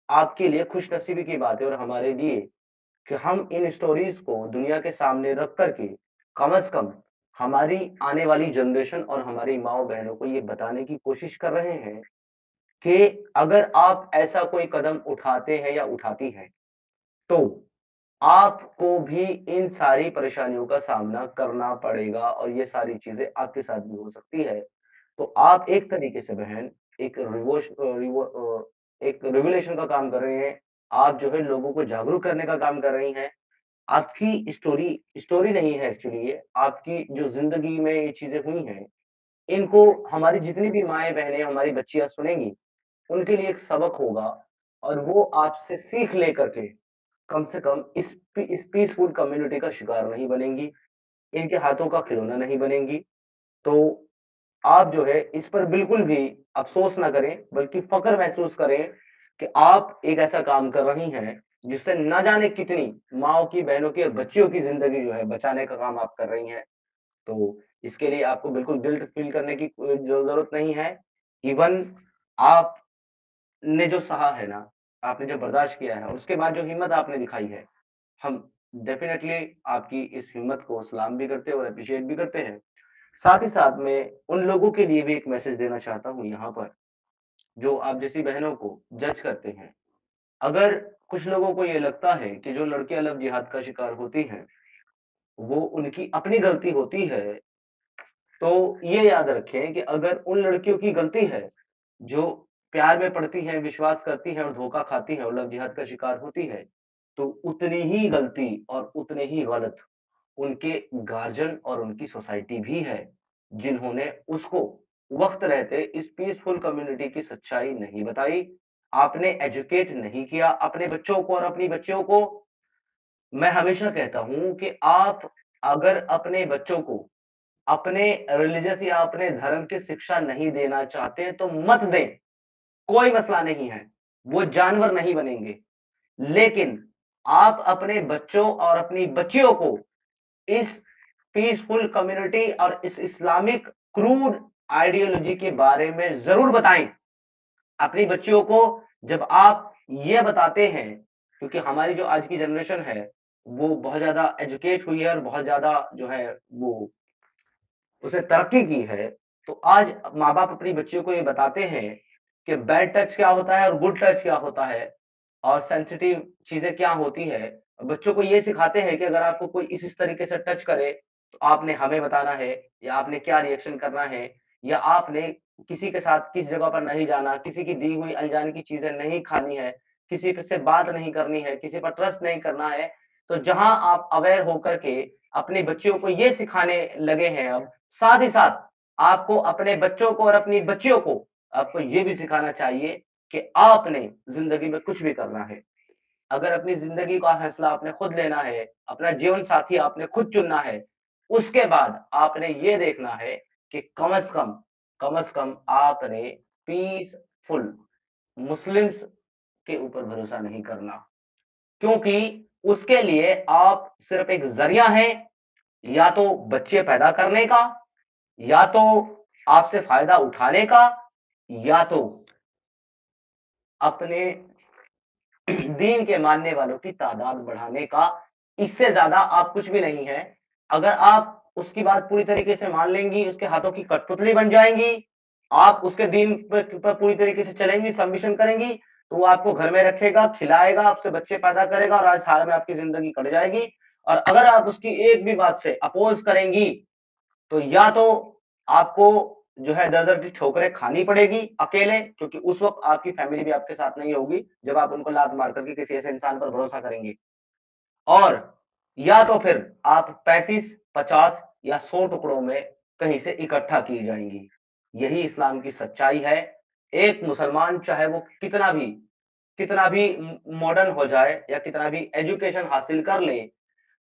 आपके लिए खुशनसीबी की बात है और हमारे लिए कि हम इन स्टोरीज़ को दुनिया के सामने रख कर के, कम से कम हमारी आने वाली जनरेशन और हमारी माँ-बहनों को ये बताने की कोशिश कर रहे हैं कि अगर आप ऐसा कोई कदम उठाते हैं या उठाती हैं, तो आपको भी इन सारी परेशानियों का सामना करना पड़ेगा और ये सारी चीज़ें आपके साथ भी हो सकती है। तो आप एक तरीके से बहन एक एक रिवोल्यूशन का काम कर रही हैं। आप जो है लोगों को जागरूक करने का काम कर रही हैं। आपकी स्टोरी स्टोरी नहीं है एक्चुअली ये, आपकी जो ज़िंदगी में ये चीज़ें हुई हैं, इनको हमारी जितनी भी माएँ-बहनें, हमारी बच्चियाँ सुनेंगी, उनके लिए एक सबक होगा और वो आपसे सीख लेकर के कम से कम इस पीसफुल कम्युनिटी का शिकार नहीं बनेंगी, इनके हाथों का खिलौना नहीं बनेंगी। तो आप जो है इस पर बिल्कुल भी अफ़सोस ना करें, बल्कि फ़क्र महसूस करें कि आप एक ऐसा काम कर रही हैं, जिससे ना जाने कितनी माँओं की, बहनों की और बच्चियों की ज़िंदगी जो है बचाने का काम आप कर रही हैं। तो इसके लिए आपको बिल्कुल गिल्ट फ़ील करने की कोई ज़रूरत नहीं है। इवन आप ने जो सहा है ना, आपने जो बर्दाश्त किया है और उसके बाद जो हिम्मत आपने दिखाई है, हम डेफ़िनेटली आपकी इस हिम्मत को सलाम भी करते हैं और एप्रिशिएट भी करते हैं। साथ ही साथ मैं उन लोगों के लिए भी एक मैसेज देना चाहता हूँ यहाँ पर, जो आप जैसी बहनों को जज करते हैं। अगर कुछ लोगों को ये लगता है कि जो लड़कियाँ लव जिहाद का शिकार होती हैं, वो उनकी अपनी गलती होती है, तो ये याद रखें कि अगर उन लड़कियों की गलती है, जो प्यार में पड़ती हैं, विश्वास करती हैं और धोखा खाती हैं और लव जिहाद का शिकार होती हैं, तो उतनी ही गलती और उतने ही गलत उनके गार्जियन और उनकी सोसाइटी भी है, जिन्होंने उसको वक़्त रहते इस पीसफुल कम्युनिटी की सच्चाई नहीं बताई। आपने एजुकेट नहीं किया अपने बच्चों को और अपनी बच्चियों को। मैं हमेशा कहता हूँ कि आप अगर अपने बच्चों को अपने रिलिजियस या अपने धर्म की शिक्षा नहीं देना चाहते, तो मत दें, कोई मसला नहीं है। वो जानवर नहीं बनेंगे। लेकिन आप अपने बच्चों और अपनी बच्चियों को इस पीसफुल कम्युनिटी और इस इस्लामिक क्रूड आइडियोलॉजी के बारे में ज़रूर बताएँ। अपनी बच्चियों को जब आप ये बताते हैं, क्योंकि हमारी जो आज की जनरेशन है, वो बहुत ज़्यादा एजुकेट हुई है और बहुत ज़्यादा जो है वो उसने तरक्की की है, तो आज माँ-बाप अपनी बच्चियों को ये बताते हैं कि बैड टच क्या होता है और गुड टच क्या होता है और सेंसिटिव चीज़ें क्या होती है। बच्चों को ये सिखाते हैं कि अगर आपको कोई इस तरीके से टच करे, तो आपने हमें बताना है या आपने क्या रिएक्शन करना है या आपने किसी के साथ किस जगह पर नहीं जाना, किसी की दी हुई अनजाने की चीज़ें नहीं खानी है, किसी पे से बात नहीं करनी है, किसी पर ट्रस्ट नहीं करना है। तो जहाँ आप अवेयर होकर के अपने बच्चियों को ये सिखाने लगे हैं अब, साथ ही साथ आपको अपने बच्चों को और अपनी बच्चियों को आपको ये भी सिखाना चाहिए कि आपने ज़िंदगी में कुछ भी करना है। अगर अपनी ज़िंदगी का फैसला आपने खुद लेना है, अपना जीवन साथी आपने खुद चुनना है, उसके बाद आपने ये देखना है कि कम से कम आपने पीसफुल मुस्लिम्स के ऊपर भरोसा नहीं करना। क्योंकि उसके लिए आप सिर्फ़ एक ज़रिया हैं, या तो बच्चे पैदा करने का, या तो आपसे फ़ायदा उठाने का, या तो अपने दीन के मानने वालों की तादाद बढ़ाने का। इससे ज़्यादा आप कुछ भी नहीं हैं। अगर आप उसकी बात पूरी तरीके से मान लेंगी, उसके हाथों की कठपुतली बन जाएँगी, आप उसके दीन पर पूरी तरीके से चलेंगी, सबमिशन करेंगी, तो वो आपको घर में रखेगा, खिलाएगा, आपसे बच्चे पैदा करेगा और आज हाल में आपकी ज़िंदगी कट जाएगी। और अगर आप उसकी एक भी बात से अपोज़ करेंगी, तो या तो आपको जो है दर-दर की ठोकरें खानी पड़ेगी अकेले, क्योंकि उस वक़्त आपकी फैमिली भी आपके साथ नहीं होगी, जब आप उनको लात मार कर के किसी ऐसे इंसान पर भरोसा करेंगे। और या तो फिर आप 35, 50 या 100 टुकड़ों में कहीं से इकट्ठा की जाएँगी। यही इस्लाम की सच्चाई है। एक मुसलमान चाहे वो कितना भी मॉडर्न हो जाए या कितना भी एजुकेशन हासिल कर ले,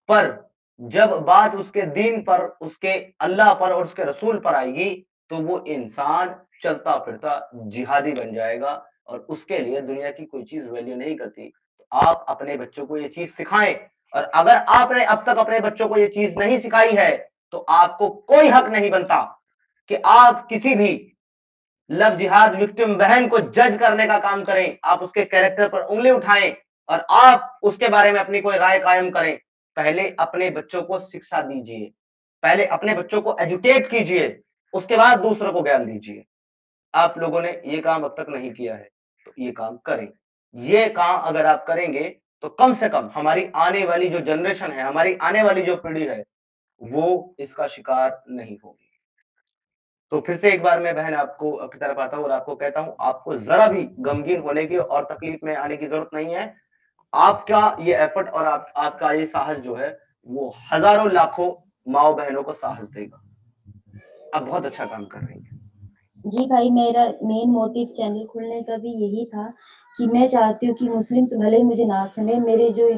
पर जब बात उसके दीन पर, उसके अल्लाह पर और उसके रसूल पर आएगी, तो वो इंसान चलता-फिरता जिहादी बन जाएगा और उसके लिए दुनिया की कोई चीज़ वैल्यू नहीं करती। तो आप अपने बच्चों को ये चीज़ सिखाएँ, और अगर आपने अब तक अपने बच्चों को ये चीज़ नहीं सिखाई है, तो आपको कोई हक नहीं बनता कि आप किसी भी लव जिहाद विक्टिम बहन को जज करने का काम करें, आप उसके कैरेक्टर पर उँगली उठाएँ और आप उसके बारे में अपनी कोई राय कायम करें। पहले अपने बच्चों को शिक्षा दीजिए, पहले अपने बच्चों को एजुकेट कीजिए, उसके बाद दूसरों को ज्ञान दीजिए। आप लोगों ने ये काम अब तक नहीं किया है, तो ये काम करें। ये काम अगर आप करेंगे, तो कम से कम हमारी आने वाली जो जनरेशन है, हमारी आने वाली जो पीढ़ी है, वो इसका शिकार नहीं होगी। तो फिर से एक बार मैं बहन आपको आपकी तरफ आता हूँ और आपको कहता हूँ, आपको ज़रा भी गमगीन होने की और तकलीफ में आने की ज़रूरत नहीं है। आपका ये एफर्ट और आपका ये साहस जो है, वो हज़ारों लाखों माँ-बहनों को साहस देगा। आप बहुत अच्छा काम कर रही हैं। जी भाई, मेरा मेन मोटिव चैनल खोलने का भी यही था कि मैं चाहती हूँ कि मुस्लिम्स भले मुझे ना सुने, मेरे जो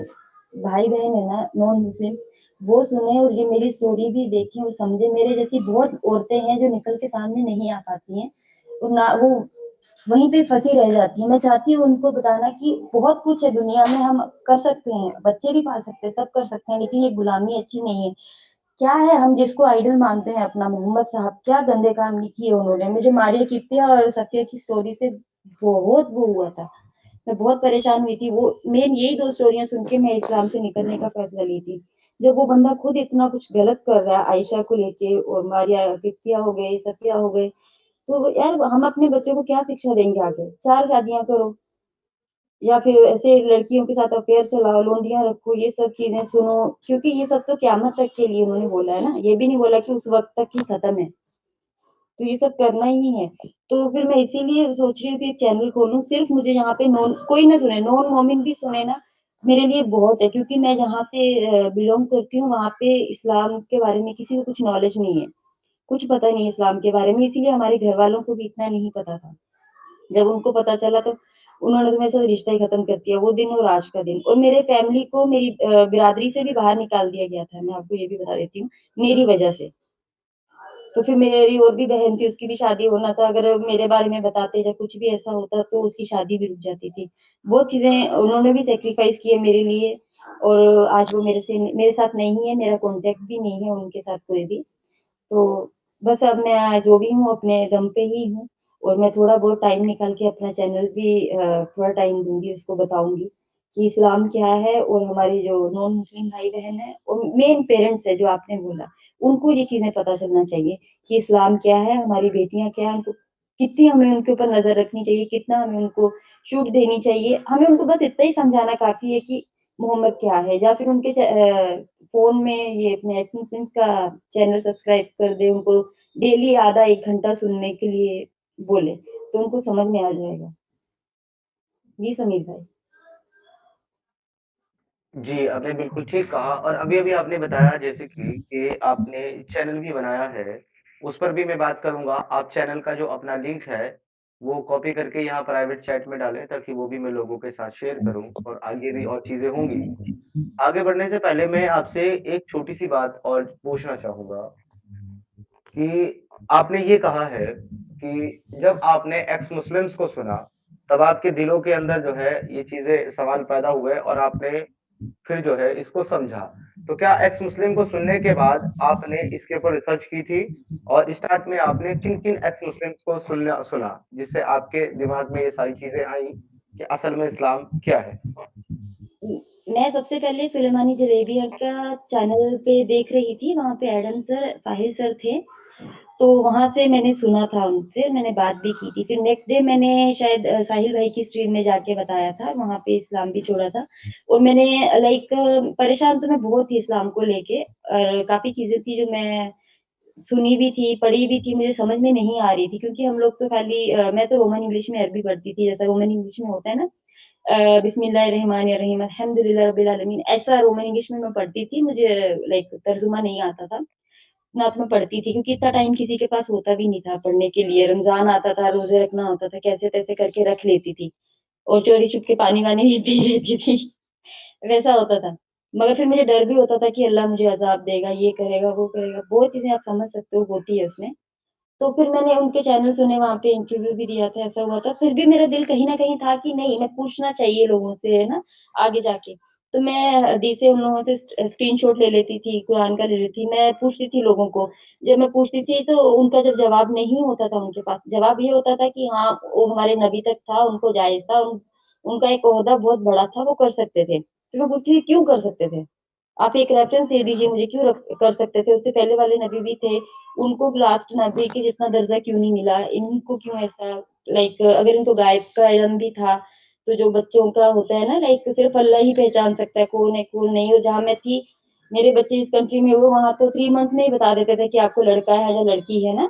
भाई-बहन है ना नॉन मुस्लिम, वो सुने और ये मेरी स्टोरी भी देखें और समझें। मेरे जैसी बहुत औरतें हैं जो निकल के सामने नहीं आ पाती हैं और ना वो वहीं पे फँसी रह जाती हैं। मैं चाहती हूँ उनको बताना कि बहुत कुछ है दुनिया में, हम कर सकते हैं, बच्चे भी पाल सकते हैं, सब कर सकते हैं, लेकिन ये गुलामी अच्छी नहीं है। क्या है, हम जिसको आइडल मानते हैं अपना मोहम्मद साहब, क्या गंदे काम नहीं किए उन्होंने। मुझे मारिया किप्तिया और सफ़िया की स्टोरी से बहुत वो हुआ था। मैं बहुत परेशान हुई थी। वो मेन यही 2 स्टोरियाँ सुन के मैं इस्लाम से निकलने का फ़ैसला ली थी। जब वो बंदा खुद इतना कुछ गलत कर रहा है आयशा को लेके और मारिया किप्तिया हो गई, सफ़िया हो गई, तो यार हम अपने बच्चों को क्या शिक्षा देंगे आगे? 4 शादियाँ करो। या फिर ऐसे लड़कियों के साथ अफेयर चलाओ, लोंडियाँ रखो, ये सब चीज़ें सुनो, क्योंकि ये सब तो क़यामत तक के लिए उन्होंने बोला है ना, ये भी नहीं बोला कि उस वक़्त तक ही खत्म है। तो ये सब करना ही है। तो फिर मैं इसीलिए सोच रही हूँ कि एक चैनल खोलूँ, सिर्फ़ मुझे यहाँ पे नॉन कोई ना सुने, नॉन मोमिन भी सुने ना, मेरे लिए बहुत है, क्योंकि मैं जहाँ से बिलॉन्ग करती हूँ, वहाँ पे इस्लाम के बारे में किसी को कुछ नॉलेज नहीं है। कुछ पता नहीं है इस्लाम के बारे में, इसीलिए हमारे घरवालों को भी इतना नहीं पता था। जब उनको पता चला तो उन्होंने तो मेरे साथ रिश्ता ही खत्म कर दिया, वो दिन और आज का दिन। और मेरे फैमिली को मेरी बिरादरी से भी बाहर निकाल दिया गया था, मैं आपको ये भी बता देती हूँ, मेरी वजह से। तो फिर मेरी और भी बहन थी, उसकी भी शादी होना था, अगर मेरे बारे में बताते या कुछ भी ऐसा होता तो उसकी शादी भी रुक जाती थी। बहुत चीज़ें उन्होंने भी सैक्रिफाइस किए मेरे लिए, और आज वो मेरे साथ नहीं है, मेरा कॉन्टैक्ट भी नहीं है उनके साथ कोई भी। तो बस अब मैं जो भी हूँ अपने दम पे ही हूँ, और मैं थोड़ा बहुत टाइम निकाल के अपना चैनल भी थोड़ा टाइम दूँगी, उसको बताऊँगी कि इस्लाम क्या है, और हमारे जो नॉन मुस्लिम भाई-बहन हैं और मेन पेरेंट्स हैं जो आपने बोला, उनको ये चीज़ें पता चलना चाहिए कि इस्लाम क्या है, हमारी बेटियाँ क्या हैं, उनको कितनी हमें उनके ऊपर नज़र रखनी चाहिए, कितना हमें उनको छूट देनी चाहिए। हमें उनको बस इतना ही समझाना काफ़ी है कि मोहम्मद क्या है, या फिर उनके फ़ोन में ये अपने एक्स मुस्लिम्स का चैनल सब्सक्राइब कर दें, उनको डेली आधा 1 घंटा सुनने के लिए बोलें, तो उनको समझ में आ जाएगा। जी, समीर भाई। जी, आपने बिल्कुल ठीक कहा और अभी-अभी आपने बताया जैसे कि आपने चैनल भी बनाया है, उस पर भी मैं बात करूँगा। आप चैनल का जो अपना लिंक है, वो कॉपी करके यहाँ प्राइवेट चैट में डालें ताकि वो भी मैं लोगों के साथ शेयर करूँ और आगे भी और चीज़ें होंगी। आगे बढ़ने से पहले मैं आपसे एक छोटी-सी बात और पूछना चाहूँगा कि आपने ये कहा है कि जब आपने एक्स मुस्लिम्स को सुना, तब आपके दिलों के अंदर जो है ये चीज़ें सवाल पैदा हुए और आपने फिर जो है इसको समझा। तो क्या एक्स मुस्लिम को सुनने के बाद आपने इसके ऊपर रिसर्च की थी? और स्टार्ट में आपने किन-किन एक्स मुस्लिम्स को सुना, जिससे आपके दिमाग में ये सारी चीज़ें आईं कि असल में इस्लाम क्या है? मैं सबसे पहले सुलेमानी जलेबिया का चैनल पे देख रही थी, वहाँ पे एडम सर, साहिल सर थे, तो वहाँ से मैंने सुना था उनसे, मैंने बात भी की थी। फिर नेक्स्ट डे मैंने शायद साहिल भाई की स्ट्रीम में जाके बताया था, वहाँ पे इस्लाम भी छोड़ा था, और मैंने लाइक परेशान तो मैं बहुत थी इस्लाम को लेके, और काफ़ी चीज़ें थी जो मैं सुनी भी थी, पढ़ी भी थी, मुझे समझ में नहीं आ रही थी, क्योंकि हम लोग तो खाली मैं तो रोमन इंग्लिश में अरबी पढ़ती थी, जैसा रोमन इंग्लिश में होता है ना, बिस्मिल्लाहिर्रहमानिर्रहीम, अल्हम्दुलिल्लाह रब्बिल आलमीन, ऐसा रोमन इंग्लिश में मैं पढ़ती थी, मुझे लाइक तर्जुमा नहीं आता था। ना तो मैं पढ़ती थी, क्योंकि इतना टाइम किसी के पास होता भी नहीं था पढ़ने के लिए। रमज़ान आता था, रोज़े रखना होता था, कैसे-तैसे करके रख लेती थी, और चोरी-छुप के पानी-वानी भी पी लेती थी, वैसा होता था। मगर फिर मुझे डर भी होता था कि अल्लाह मुझे अज़ाब देगा, ये करेगा, वो करेगा, बहुत चीज़ें आप समझ सकते हो होती है उसमें। तो फिर मैंने उनके चैनल सुने, वहाँ पे इंटरव्यू भी दिया था, ऐसा हुआ था। फिर भी मेरा दिल कहीं न कहीं था कि नहीं, मैं पूछना चाहिए लोगों से, है ना, आगे जाके। तो मैं हदीसें उन लोगों से स्क्रीनशॉट ले लेती थी, कुरान का ले लेती थी, मैं पूछती थी लोगों को। जब मैं पूछती थी तो उनका जब जवाब नहीं होता था उनके पास, जवाब ये होता था कि हाँ, वो हमारे नबी तक था, उनको जायज़ था, उनका एक ओहदा बहुत बड़ा था, वो कर सकते थे। फिर मैं पूछती थी, क्यों कर सकते थे? आप एक रेफ़रेंस दे दीजिए मुझे, क्यों कर सकते थे? उससे पहले वाले नबी भी थे, उनको लास्ट नबी के जितना दर्जा क्यों नहीं मिला? इनको क्यों ऐसा, लाइक अगर इनको गायब का इल्म भी था, तो जो बच्चों का होता है ना, लाइक सिर्फ़ अल्लाह ही पहचान सकता है कौन है, कौन नहीं। और जहाँ मैं थी, मेरे बच्चे इस कंट्री में हुए, वहाँ तो 3 मंथ में ही बता देते थे कि आपको लड़का है या लड़की है ना?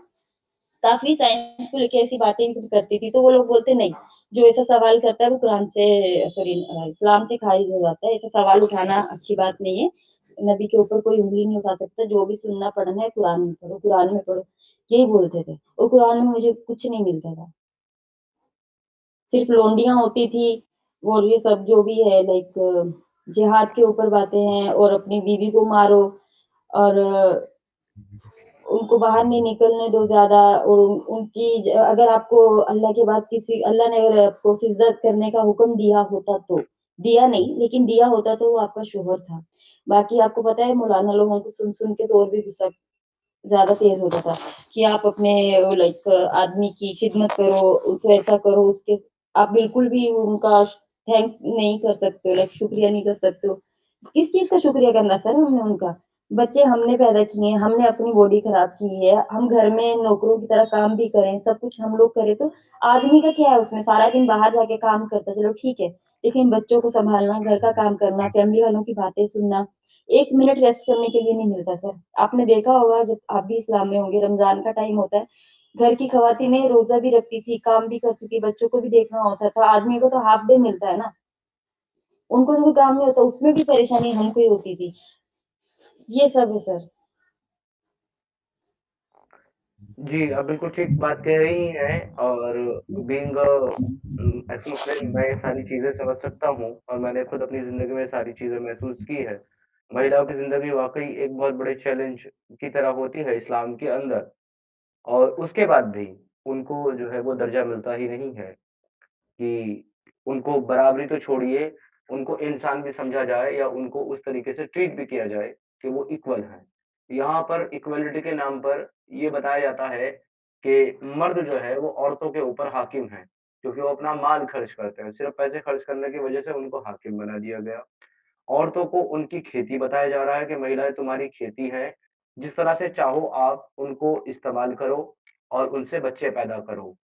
काफ़ी साइंस को लेके ऐसी बातें भी करती थी, तो वो लोग बोलते नहीं, जो ऐसा सवाल करता है वो कुरान से, सॉरी, इस्लाम से खारिज हो जाता है, ऐसा सवाल उठाना अच्छी बात नहीं है। नबी के ऊपर कोई उँगली नहीं उठा सकता, जो भी सुनना पढ़ना है कुरान में पढ़ो, कुरान में पढ़ो, यही बोलते थे। और कुरान में मुझे कुछ नहीं मिलता था, सिर्फ़ लौंडियाँ होती थी, और ये सब जो भी है, लाइक जिहाद के ऊपर बातें हैं, और अपनी बीवी को मारो, और उनको बाहर नहीं निकलने दो ज़्यादा, और उनकी अगर आपको अल्लाह के बाद अल्लाह ने अगर आपको सिजदा करने का हुक्म दिया होता तो, दिया नहीं, लेकिन दिया होता तो वो आपका शौहर था। बाकी आपको पता है, मौलाना लोगों को सुन-सुन के तो और भी गुस्सा ज़्यादा तेज़ होता था कि आप अपने लाइक आदमी की खिदमत करो, उसे ऐसा करो, उसके आप बिल्कुल भी उनका थैंक नहीं कर सकते हो, लाइक शुक्रिया नहीं कर सकते हो। किस चीज़ का शुक्रिया करना सर हमने उनका? बच्चे हमने पैदा किए हैं, हमने अपनी बॉडी खराब की है, हम घर में नौकरों की तरह काम भी करें, सब कुछ हम लोग करें, तो आदमी का क्या है उसमें? सारा दिन बाहर जाके काम करता है, चलो ठीक है। लेकिन बच्चों को सँभालना, घर का काम करना, फैमिली वालों की बातें सुनना, 1 मिनट रेस्ट करने के लिए नहीं मिलता सर। आपने देखा होगा जब आप भी इस्लाम में होंगे, रमज़ान का टाइम होता है, घर की ख़वातीनें रोज़ा भी रखती थी, काम भी करती थी, बच्चों को भी देखना होता था, आदमी को तो हाल्फ डे मिलता है ना, उनको तो कोई काम नहीं होता, उसमें भी परेशानी हमको ही होती थी। ये सब है सर। जी, आप बिल्कुल ठीक बात कह रही हैं और जी, बीइंग एक्स मुस्लिम मैं ये सारी चीज़ें समझ सकता हूँ और मैंने खुद अपनी ज़िंदगी में सारी चीज़ें महसूस की है। महिलाओं की ज़िंदगी वाक़ई एक बहुत बड़े चैलेंज की तरह होती है इस्लाम के अंदर और उसके बाद भी उनको जो है वो दर्जा मिलता ही नहीं है कि उनको बराबरी तो छोड़िए, उनको इंसान भी समझा जाए या उनको उस तरीके से ट्रीट भी किया जाए कि वो इक्वल हैं। यहाँ पर इक्वालिटी के नाम पर ये बताया जाता है कि मर्द जो है वो औरतों के ऊपर हाकिम है, क्योंकि वो अपना माल खर्च करते हैं। सिर्फ़ पैसे खर्च करने की वजह से उनको हाकिम बना दिया गया। औरतों को उनकी खेती बताया जा रहा है कि महिलाएँ तुम्हारी खेती है, जिस तरह से चाहो आप उनको इस्तेमाल करो और उनसे बच्चे पैदा करो।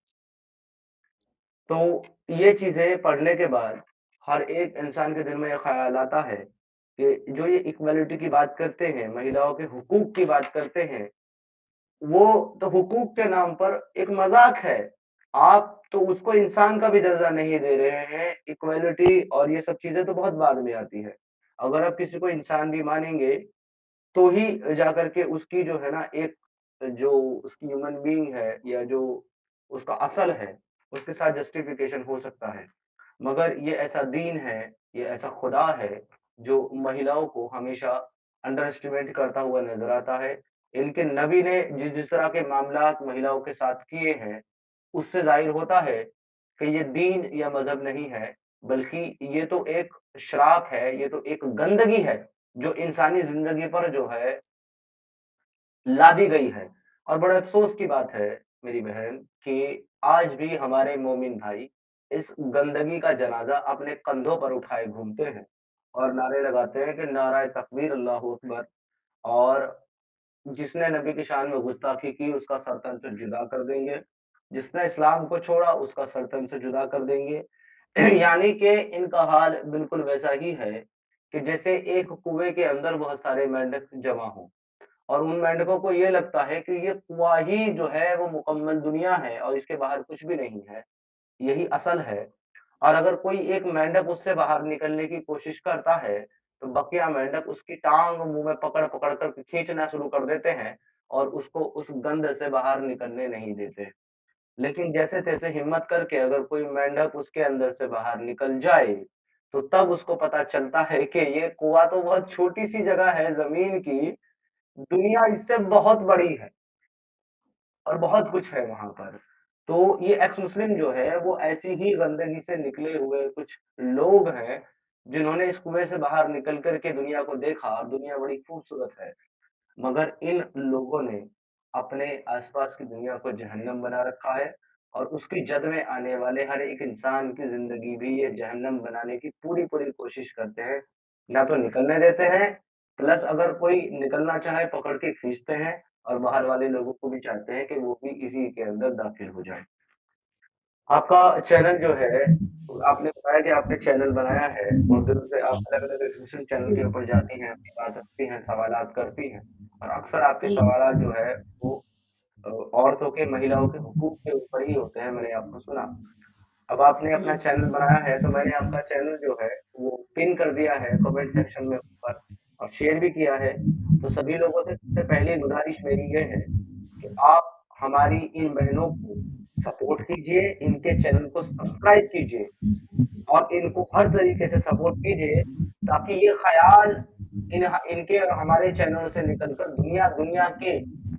तो ये चीज़ें पढ़ने के बाद हर एक इंसान के दिल में ये ख़्याल आता है कि जो ये इक्वालिटी की बात करते हैं, महिलाओं के हुकूक की बात करते हैं, वो तो हुकूक के नाम पर एक मज़ाक है। आप तो उसको इंसान का भी दर्जा नहीं दे रहे हैं, इक्वालिटी और ये सब चीज़ें तो बहुत बाद में आती है। अगर आप किसी को इंसान भी मानेंगे तो ही जाकर के उसकी जो है ना एक जो उसकी ह्यूमन बीइंग है या जो उसका असल है, उसके साथ जस्टिफिकेशन हो सकता है। मगर ये ऐसा दीन है, ये ऐसा खुदा है, जो महिलाओं को हमेशा अंडर एस्टिमेट करता हुआ नज़र आता है। इनके नबी ने जिस-जिस तरह के मामलात महिलाओं के साथ किए हैं, उससे ज़ाहिर होता है कि ये दीन या मज़हब नहीं है, बल्कि ये तो एक श्राप है, ये तो एक गंदगी है, जो इंसानी ज़िंदगी पर जो है लादी गई है। और बड़े अफ़सोस की बात है मेरी बहन कि आज भी हमारे मोमिन भाई इस गंदगी का जनाज़ा अपने कंधों पर उठाए घूमते हैं और नारे लगाते हैं कि नाराए तकबीर, अल्लाहू अकबर और जिसने नबी की शान में गुस्ताखी की उसका सर तन से जुदा कर देंगे। जिसने इस्लाम को छोड़ा उसका सर तन से जुदा कर देंगे। यानी कि इनका हाल बिल्कुल वैसा ही है कि जैसे एक कुएँ के अंदर बहुत सारे मेंढक जमा हों और उन मेंढकों को ये लगता है कि ये कुआँ ही जो है वो मुकम्मल दुनिया है और इसके बाहर कुछ भी नहीं है, यही असल है। और अगर कोई एक मेंढक उससे बाहर निकलने की कोशिश करता है, तो बकिया मेंढक उसकी टाँग मुँह में पकड़-पकड़ कर खींचना शुरू कर देते हैं और उसको उस गंध से बाहर निकलने नहीं देते। लेकिन जैसे-तैसे हिम्मत करके अगर कोई मेंढक उसके अंदर से बाहर निकल जाए, तो तब उसको पता चलता है कि ये कुआँ तो बहुत छोटी-सी जगह है ज़मीन की, दुनिया इससे बहुत बड़ी है। और बहुत कुछ है वहाँ पर। तो ये एक्स मुस्लिम जो है वो ऐसी ही गंदगी से निकले हुए कुछ लोग हैं, जिन्होंने इस कुएँ से बाहर निकल कर के दुनिया को देखा और दुनिया बड़ी खूबसूरत है। मगर इन लोगों ने अपने आस-पास की दुनिया को जहन्नम बना रखा है और उसकी जद में आने वाले हर एक इंसान की ज़िंदगी भी ये जहन्नम बनाने की पूरी-पूरी कोशिश करते हैं। ना तो निकलने देते हैं, प्लस अगर कोई निकलना चाहे पकड़ के खींचते हैं और बाहर वाले लोगों को भी चाहते हैं कि वो भी इसी के अंदर दाखिल हो जाएँ। आपका चैनल जो है, आपने बताया कि आपने चैनल बनाया है, बहुत दिनों से आप अलग-अलग एजुकेशन चैनल के ऊपर जाती हैं, अपनी बात रखती हैं, सवालात करती हैं और अक्सर आपके जी, सवालात जो है वो औरतों के, महिलाओं के हुकूक के ऊपर ही होते हैं, मैंने आपको सुना। अब आपने अपना जी, चैनल बनाया है, तो मैंने आपका चैनल जो है, वो पिन कर दिया है कमेंट सेक्शन में ऊपर और शेयर भी किया है। तो सभी लोगों से सबसे पहली गुज़ारिश मेरी ये है कि आप हमारी इन बहनों को सपोर्ट कीजिए, इनके चैनल को सब्सक्राइब कीजिए और इनको हर तरीके से सपोर्ट कीजिए ताकि ये ख़याल इनके और हमारे चैनलों से निकलकर दुनिया-दुनिया के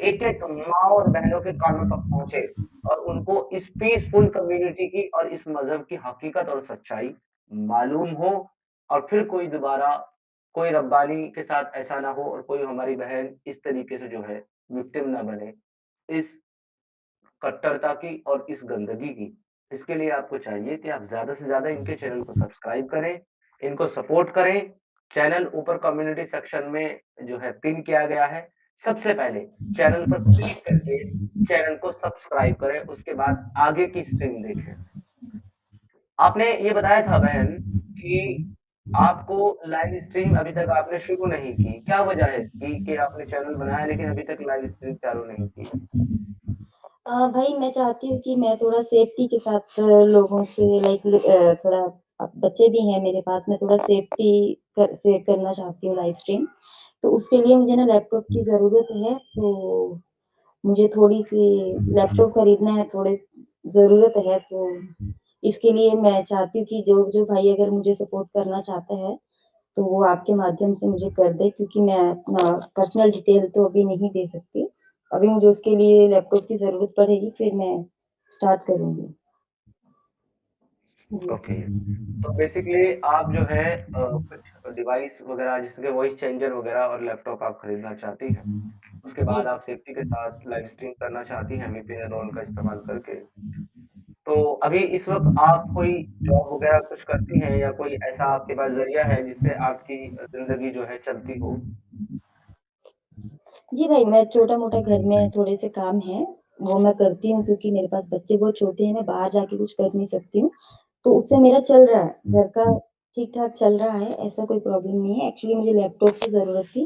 एक-एक माँ और बहनों के कानों तक पहुँचे और उनको इस पीसफुल कम्युनिटी की और इस मज़हब की हकीकत और सच्चाई मालूम हो और फिर कोई दोबारा कोई रब्बानी के साथ ऐसा ना हो और कोई हमारी बहन इस तरीके से जो है विक्टिम ना बने, इस कट्टरता की और इस गंदगी की। इसके लिए आपको चाहिए कि आप ज़्यादा से ज़्यादा इनके चैनल को सब्सक्राइब करें, इनको सपोर्ट करें। चैनल ऊपर कम्युनिटी सेक्शन में जो है पिन किया गया है। सबसे पहले चैनल पर क्लिक करके चैनल को सब्सक्राइब करें, उसके बाद आगे की स्ट्रीम देखें। आपने ये बताया था बहन कि आपको लाइव स्ट्रीम अभी तक आपने शुरू नहीं की। क्या वजह है इसकी कि आपने चैनल बनाया लेकिन अभी तक लाइव स्ट्रीम चालू नहीं की? भाई मैं चाहती हूँ कि मैं थोड़ा सेफ्टी के साथ लोगों से थोड़ा अब बच्चे भी हैं मेरे पास, मैं थोड़ा सेफ्टी से करना चाहती हूँ लाइव स्ट्रीम। तो उसके लिए मुझे ना लैपटॉप की ज़रूरत है, तो मुझे थोड़ी-सी लैपटॉप खरीदना है, थोड़े ज़रूरत है, तो इसके लिए मैं चाहती हूँ कि जो भाई अगर मुझे सपोर्ट करना चाहता है, तो वो आपके माध्यम से मुझे कर दे, क्योंकि मैं अपना पर्सनल डिटेल तो अभी नहीं दे सकती। अभी मुझे उसके लिए लैपटॉप की ज़रूरत पड़ेगी, फिर मैं स्टार्ट करूँगी। जी। ओके। तो बेसिकली आप जो है कुछ डिवाइस वगैरह जैसे कि वॉइस चेंजर वगैरह और लैपटॉप आप खरीदना चाहती हैं। उसके जी, बाद जी। आप सेफ्टी के साथ लाइव स्ट्रीम करना चाहती हैं वीपीएन और का इस्तेमाल करके। तो अभी इस वक़्त आप कोई जॉब वगैरह कुछ करती हैं या कोई ऐसा आपके पास ज़रिया है जिससे आपकी ज़िंदगी जो है चलती हो? जी भाई, मैं छोटा-मोटा घर में थोड़े से काम हैं, वो मैं करती हूँ क्योंकि मेरे पास बच्चे बहुत छोटे हैं, मैं बाहर जाके कुछ कर नहीं सकती हूँ। तो उससे मेरा चल रहा है, घर का ठीक-ठाक चल रहा है, ऐसा कोई प्रॉब्लम नहीं है। एक्चुअली मुझे लैपटॉप की ज़रूरत थी,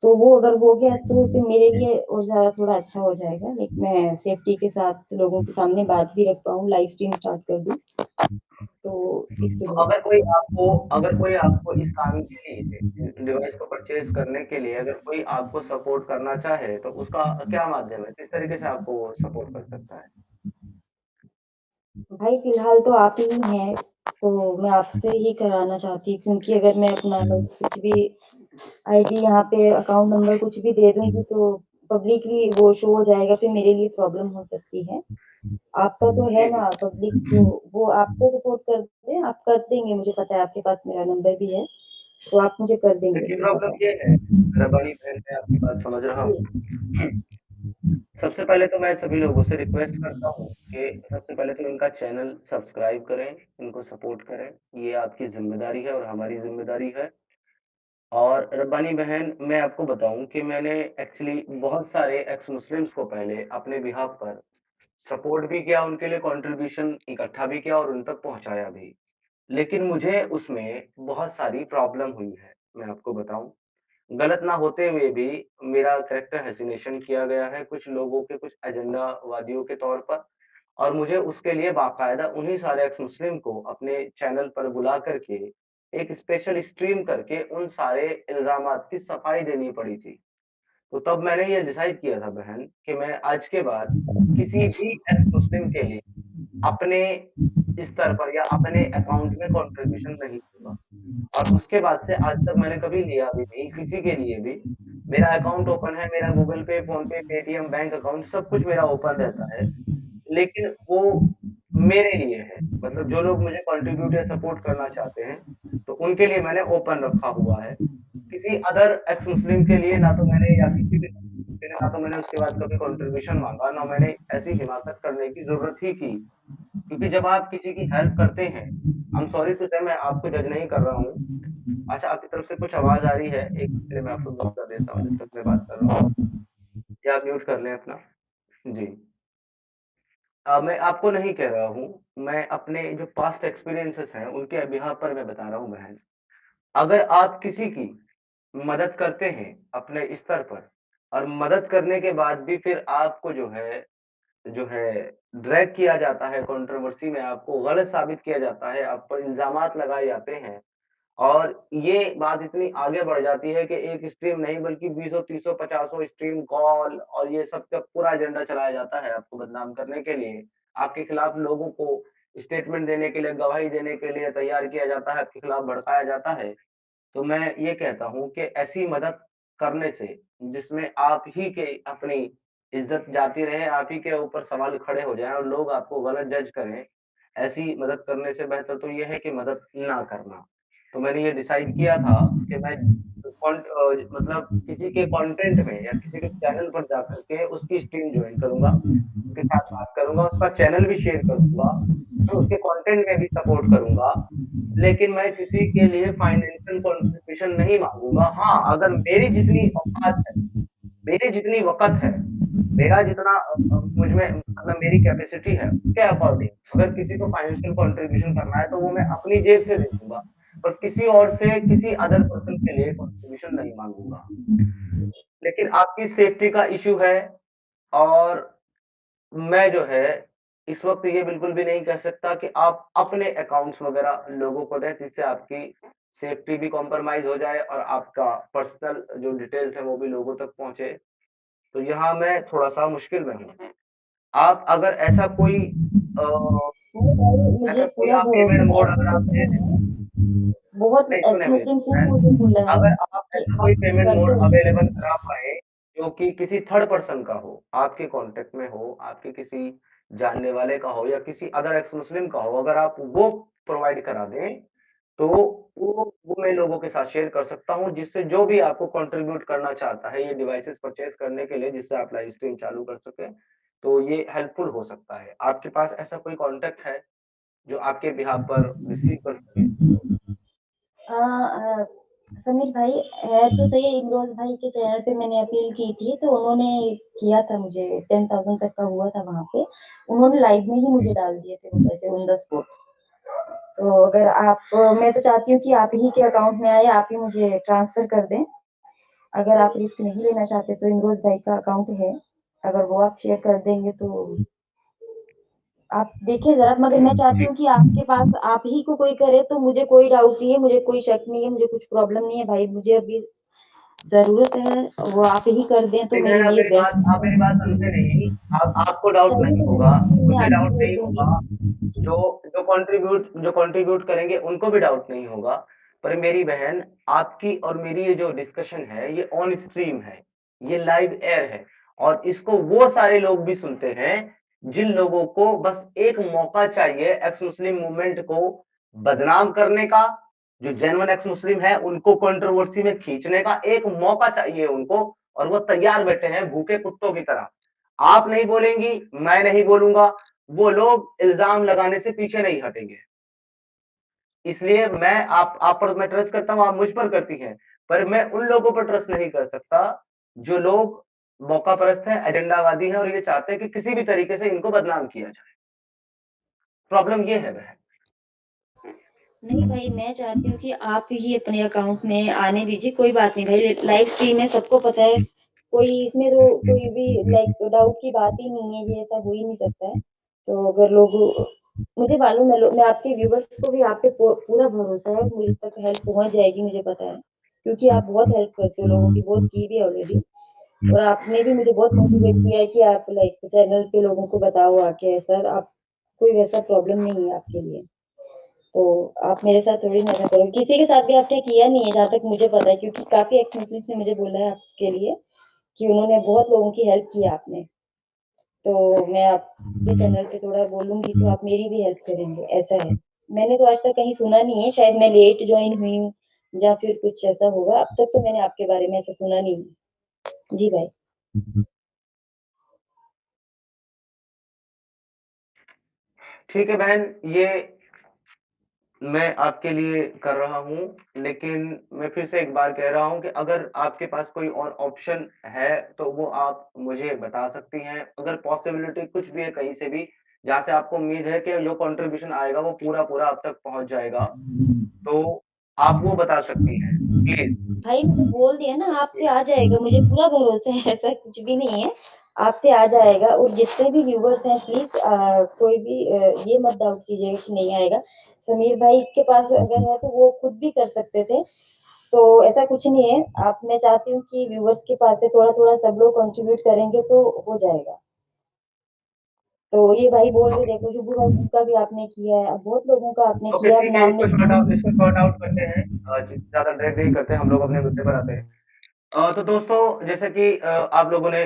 तो वो अगर हो गया तो फिर मेरे लिए और ज़्यादा थोड़ा अच्छा हो जाएगा। मैं सेफ्टी के साथ लोगों के सामने बात भी रख पाऊँ, लाइव स्ट्रीम स्टार्ट कर दूँ, तो इसके तो लिए। अगर कोई आपको इस काम के लिए डिवाइस को परचेज़ करने के लिए अगर कोई आपको सपोर्ट करना चाहे, तो उसका क्या माध्यम है? किस तरीके से आपको वो सपोर्ट कर सकता है? भाई फिलहाल तो आप ही हैं, तो मैं आपसे ही कराना चाहती हूँ क्योंकि अगर मैं अपना कुछ भी आईडी यहाँ पे अकाउंट नंबर कुछ भी दे दूँगी तो पब्लिकली वो शो हो जाएगा, फिर मेरे लिए प्रॉब्लम हो सकती है। आपका तो है जी, जी। ना पब्लिक, तो वो आपको सपोर्ट करते हैं, आप कर देंगे, मुझे पता है आपके पास मेरा नंबर भी है, तो आप मुझे कर देंगे, देखिए मुझे प्रॉब्लम पता है। ये है, रबानी बहन मैं आपकी बात समझ रहा जी, हूँ। सबसे पहले तो मैं सभी लोगों से रिक्वेस्ट करता हूँ कि सबसे पहले तो इनका चैनल सब्सक्राइब करें, इनको सपोर्ट करें। ये आपकी ज़िम्मेदारी है और हमारी ज़िम्मेदारी है। और रब्बानी बहन मैं आपको बताऊँ कि मैंने एक्चुअली बहुत सारे एक्स मुस्लिम्स को पहले अपने बिहाफ़ पर सपोर्ट भी किया, उनके लिए कंट्रीब्यूशन इकट्ठा भी किया और उन तक पहुँचाया भी। लेकिन मुझे उसमें बहुत सारी प्रॉब्लम हुई है, मैं आपको बताऊँ। गलत ना होते हुए भी मेरा कैरेक्टर असैसिनेशन किया गया है कुछ लोगों के, कुछ एजेंडावादियों के तौर पर और मुझे उसके लिए बाकायदा उन्हीं सारे एक्स मुस्लिम को अपने चैनल पर बुला करके एक स्पेशल स्ट्रीम करके उन सारे इल्ज़ामात की सफाई देनी पड़ी थी। तो तब मैंने ये डिसाइड किया था बहन कि मैं आज के बाद किसी भी एक्स मुस्लिम के लिए अपने स्तर पर या अपने अकाउंट में कंट्रीब्यूशन नहीं दूँगा। और उसके बाद से आज तक मैंने कभी लिया भी नहीं, किसी के लिए भी। मेरा अकाउंट ओपन है, मेरा गूगल पे, फ़ोनपे, पेटीएम बैंक अकाउंट सब कुछ मेरा ओपन रहता है। लेकिन वो मेरे लिए है, मतलब जो लोग मुझे कंट्रीब्यूट या सपोर्ट करना चाहते हैं, तो उनके लिए मैंने ओपन रखा हुआ है। किसी अदर एक्स मुस्लिम के लिए ना तो मैंने या किसी भी के लिए ना तो मैंने उसके बाद कभी कंट्रीब्यूशन माँगा, ना मैंने ऐसी हिमाकत करने की ज़रूरत ही की। क्योंकि जब आप किसी की हेल्प करते हैं, आई एम सॉरी टू से मैं आपको जज नहीं कर रहा हूँ। अच्छा, आपकी तरफ से कुछ आवाज़ आ रही है, एक मिनट मैं आपको म्यूट कर देता हूँ जब तक मैं बात कर रहा हूँ। या आप म्यूट कर लें अपना। जी। मैं आपको नहीं कह रहा हूँ, मैं अपने जो पास्ट एक्सपीरियंसेस हैं, उनके बिहाफ़ पर मैं बता रहा हूँ बहन। अगर आप किसी की मदद करते हैं अपने स्तर पर और मदद करने के बाद भी फिर आपको जो है ड्रैग किया जाता है कंट्रोवर्सी में, आपको गलत साबित किया जाता है, आप पर इल्ज़ामात लगाए जाते हैं और ये बात इतनी आगे बढ़ जाती है कि एक स्ट्रीम नहीं बल्कि बीसों, तीसों, पचासों स्ट्रीम कॉल और ये सब का पूरा एजेंडा चलाया जाता है आपको बदनाम करने के लिए। आपके खिलाफ लोगों को स्टेटमेंट देने के लिए, गवाही देने के लिए तैयार किया जाता है, आपके खिलाफ भड़काया जाता है। तो मैं ये कहता हूँ कि ऐसी मदद करने से जिसमें आप ही के अपनी इज़्ज़त जाती रहे, आप ही के ऊपर सवाल खड़े हो जाएँ और लोग आपको गलत जज करें, ऐसी मदद करने से बेहतर तो ये है कि मदद ना करना। तो मैंने ये डिसाइड किया था कि मैं मतलब किसी के कंटेंट में या किसी के चैनल पर जाकर के उसकी स्ट्रीम जॉइन करूँगा, उसके साथ बात करूँगा, उसका चैनल भी शेयर करूँगा, तो उसके कंटेंट में भी सपोर्ट करूँगा। लेकिन मैं किसी के लिए फाइनेंशियल कंट्रीब्यूशन नहीं माँगूँगा। हाँ, अगर मेरी जितनी औकात है, मेरी जितनी वक़्त है, मेरा जितना मुझ में मतलब मेरी कैपेसिटी है, उसके अकॉर्डिंग अगर किसी को फाइनेंशियल कंट्रीब्यूशन करना है, तो वो मैं अपनी जेब से दे दूँगा, पर किसी और से किसी अदर पर्सन के लिए कंट्रीब्यूशन नहीं माँगूँगा। लेकिन आपकी सेफ्टी का इश्यू है और मैं जो है, इस वक़्त ये बिल्कुल भी नहीं कह सकता कि आप अपने अकाउंट्स वग़ैरह लोगों को दें, जिससे आपकी सेफ्टी भी कॉम्प्रोमाइज़ हो जाए और आपका पर्सनल जो डिटेल्स हैं, वो भी लोगों तक पहुँचे। तो यहाँ मैं थोड़ा-सा मुश्किल में हूँ। आप अगर ऐसा कोई नहीं भाई, मुझे ऐसा कोई पूरा आप पेमेंट भरोसा मोड है अगर आप क्योंकि दे दें मैंने बहुत नहीं, सुने एक्स मेरी मुस्लिम से ही बहन, मुझे बोला है अगर आप कि ऐसा कोई आप पेमेंट कर मोड दो। अवेलेबल करा पाएँ, जो कि किसी थर्ड पर्सन का हो, आपके कॉन्टैक्ट में हो, आपके किसी जानने वाले का हो या किसी अदर एक्स मुस्लिम का हो, अगर आप वो प्रोवाइड करा दें, तो वो मैं लोगों के साथ शेयर कर सकता हूँ, जिससे जो भी आपको कंट्रीब्यूट करना चाहता है, ये डिवाइसेज़ परचेज़ करने के लिए, जिससे आप लाइव स्ट्रीम चालू कर सकें, तो ये हेल्पफुल हो सकता है। आपके पास ऐसा कोई कॉन्टैक्ट है, जो आपके बिहाफ़ पर रिसीव कर सके? हाँ, समीर भाई है तो सही, इमरोज भाई के चैनल पे मैंने अपील की थी, तो उन्होंने किया था, मुझे 10,000 तक का हुआ था वहाँ पे। उन्होंने लाइव में ही मुझे डाल दिए थे वो पैसे ऑन द स्पॉट। तो अगर आप मैं तो चाहती हूँ कि आप ही के अकाउंट में आए, आप ही मुझे ट्रांसफ़र कर दें। अगर आप रिस्क नहीं लेना चाहते तो इमरोज भाई का अकाउंट है, अगर वो आप शेयर कर देंगे तो आप देखिए ज़रा, मगर मैं चाहती जी। हूँ कि आपके पास आप ही को कोई करे तो मुझे कोई डाउट नहीं है, मुझे कोई शक नहीं है, मुझे कुछ प्रॉब्लम नहीं है भाई, मुझे अभी ज़रूरत है, वो आप ही कर दें तो नहीं मेरे बहन लिए बेस्ट आप मेरी बात समझे नहीं। आप आपको डाउट चलिए नहीं तो होगा, मैं मुझे आपको डाउट भेज नहीं दूँगी। होगा, जी, जो कंट्रीब्यूट करेंगे उनको भी डाउट नहीं होगा। पर मेरी बहन आपकी और मेरी ये जो डिस्कशन है ये ऑन स्ट्रीम है, ये लाइव एयर है और इसको वो सारे लोग भी सुनते हैं, जिन लोगों को बस एक मौका चाहिए एक्स मुस्लिम मूवमेंट को बदनाम करने का, जो जेन्युइन एक्स मुस्लिम है उनको कंट्रोवर्सी में खींचने का एक मौका चाहिए उनको और वो तैयार बैठे हैं भूखे कुत्तों की तरह। आप नहीं बोलेंगी, मैं नहीं बोलूँगा, वो लोग इल्ज़ाम लगाने से पीछे नहीं हटेंगे। इसलिए मैं आप पर मैं ट्रस्ट करता हूँ, आप मुझ पर करती हैं, पर मैं उन लोगों पर ट्रस्ट नहीं कर सकता, जो लोग मौकापरस्त हैं, एजेंडावादी हैं और ये चाहते हैं कि किसी भी तरीके से इनको बदनाम किया जाए। प्रॉब्लम ये है बहन। नहीं भाई, मैं चाहती हूँ कि आप ही अपने अकाउंट में आने दीजिए, कोई बात नहीं भाई, लाइव स्ट्रीम है, सबको पता है, कोई इसमें तो कोई भी लाइक डाउट की बात ही नहीं है, ये ऐसा हो ही नहीं सकता है। तो अगर लोग मुझे मालूम है, मैं आपके व्यूवर्स को भी आप पे पूरा भरोसा है, मुझे तक हेल्प पहुँच जाएगी, मुझे पता है। क्योंकि आप बहुत हेल्प करते हो लोगों की, बहुत की भी ऑलरेडी। और आपने भी मुझे बहुत मोटिवेट किया है कि आप लाइक चैनल पे लोगों को बताओ आके ऐसा, आप कोई वैसा प्रॉब्लम नहीं है आपके लिए। तो आप मेरे साथ थोड़ी ना ऐसा करो, किसी के साथ भी आपने किया नहीं है जहाँ तक मुझे पता है, क्योंकि काफ़ी एक्स मुस्लिम्स ने मुझे बोला है आपके लिए कि उन्होंने बहुत लोगों की हेल्प की है आपने। तो मैं आपके चैनल पे थोड़ा बोलूँगी तो आप मेरी भी हेल्प करेंगे, ऐसा है। मैंने तो आज तक कहीं सुना नहीं है, शायद मैं लेट जॉइन हुई हूँ या फिर कुछ ऐसा होगा, अब तक तो मैंने आपके बारे में ऐसा सुना नहीं है। जी भाई। ठीक है बहन, ये मैं आपके लिए कर रहा हूँ, लेकिन मैं फिर से एक बार कह रहा हूँ कि अगर आपके पास कोई और ऑप्शन है, तो वो आप मुझे बता सकती हैं। अगर पॉसिबिलिटी कुछ भी है कहीं से भी, जहाँ से आपको उम्मीद है कि जो कंट्रीब्यूशन आएगा वो पूरा-पूरा आप तक पहुँच जाएगा, तो आप वो बता सकती हैं, प्लीज़। भाई मैंने बोल दिया ना, आपसे आ जाएगा, मुझे पूरा भरोसा है, ऐसा कुछ भी नहीं है। आपसे आ जाएगा, और जितने भी व्यूवर्स हैं प्लीज़ कोई भी ये मत डाउट कीजिएगा कि नहीं आएगा। समीर भाई के पास अगर है तो वो खुद भी कर सकते थे, तो ऐसा कुछ नहीं है। आप मैं चाहती हूँ कि व्यूवर्स के पास से थोड़ा-थोड़ा सब लोग कंट्रीब्यूट करेंगे तो हो जाएगा। तो ये भाई बोल रहे, ओके, देखो शुभू भाई का भी आपने किया है, अब बहुत लोगों का आपने ओके किया, अब ठीक है, नाम नहीं इसको सॉर्ट आउट करते हैं। ज़्यादा ड्रैग नहीं करते, हम लोग अपने मुद्दे पर आते हैं। तो दोस्तों जैसे कि आप लोगों ने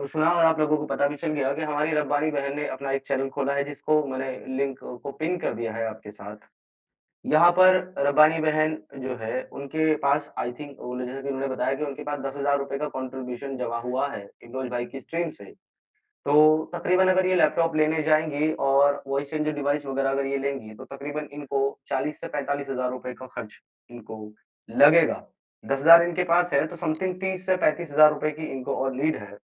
सुना और आप लोगों को पता भी चल गया कि हमारी रब्बानी बहन ने अपना एक चैनल खोला है जिसको मैंने लिंक को पिन कर दिया है आपके साथ। यहाँ पर रब्बानी बहन जो है उनके पास आई थिंक जैसे कि उन्होंने बताया कि उनके पास 10,000 रुपए का कंट्रीब्यूशन जमा हुआ है इमरोज भाई की स्ट्रीम से। तो तकरीबन अगर ये लैपटॉप लेने जाएँगी और वॉइस चेंजर डिवाइस वगैरह अगर ये लेंगी तो तकरीबन इनको 40 से 45,000 रुपए का खर्च इनको लगेगा। 10,000 इनके पास है तो समथिंग 30 से 35,000 रुपए की इनको और नीड है।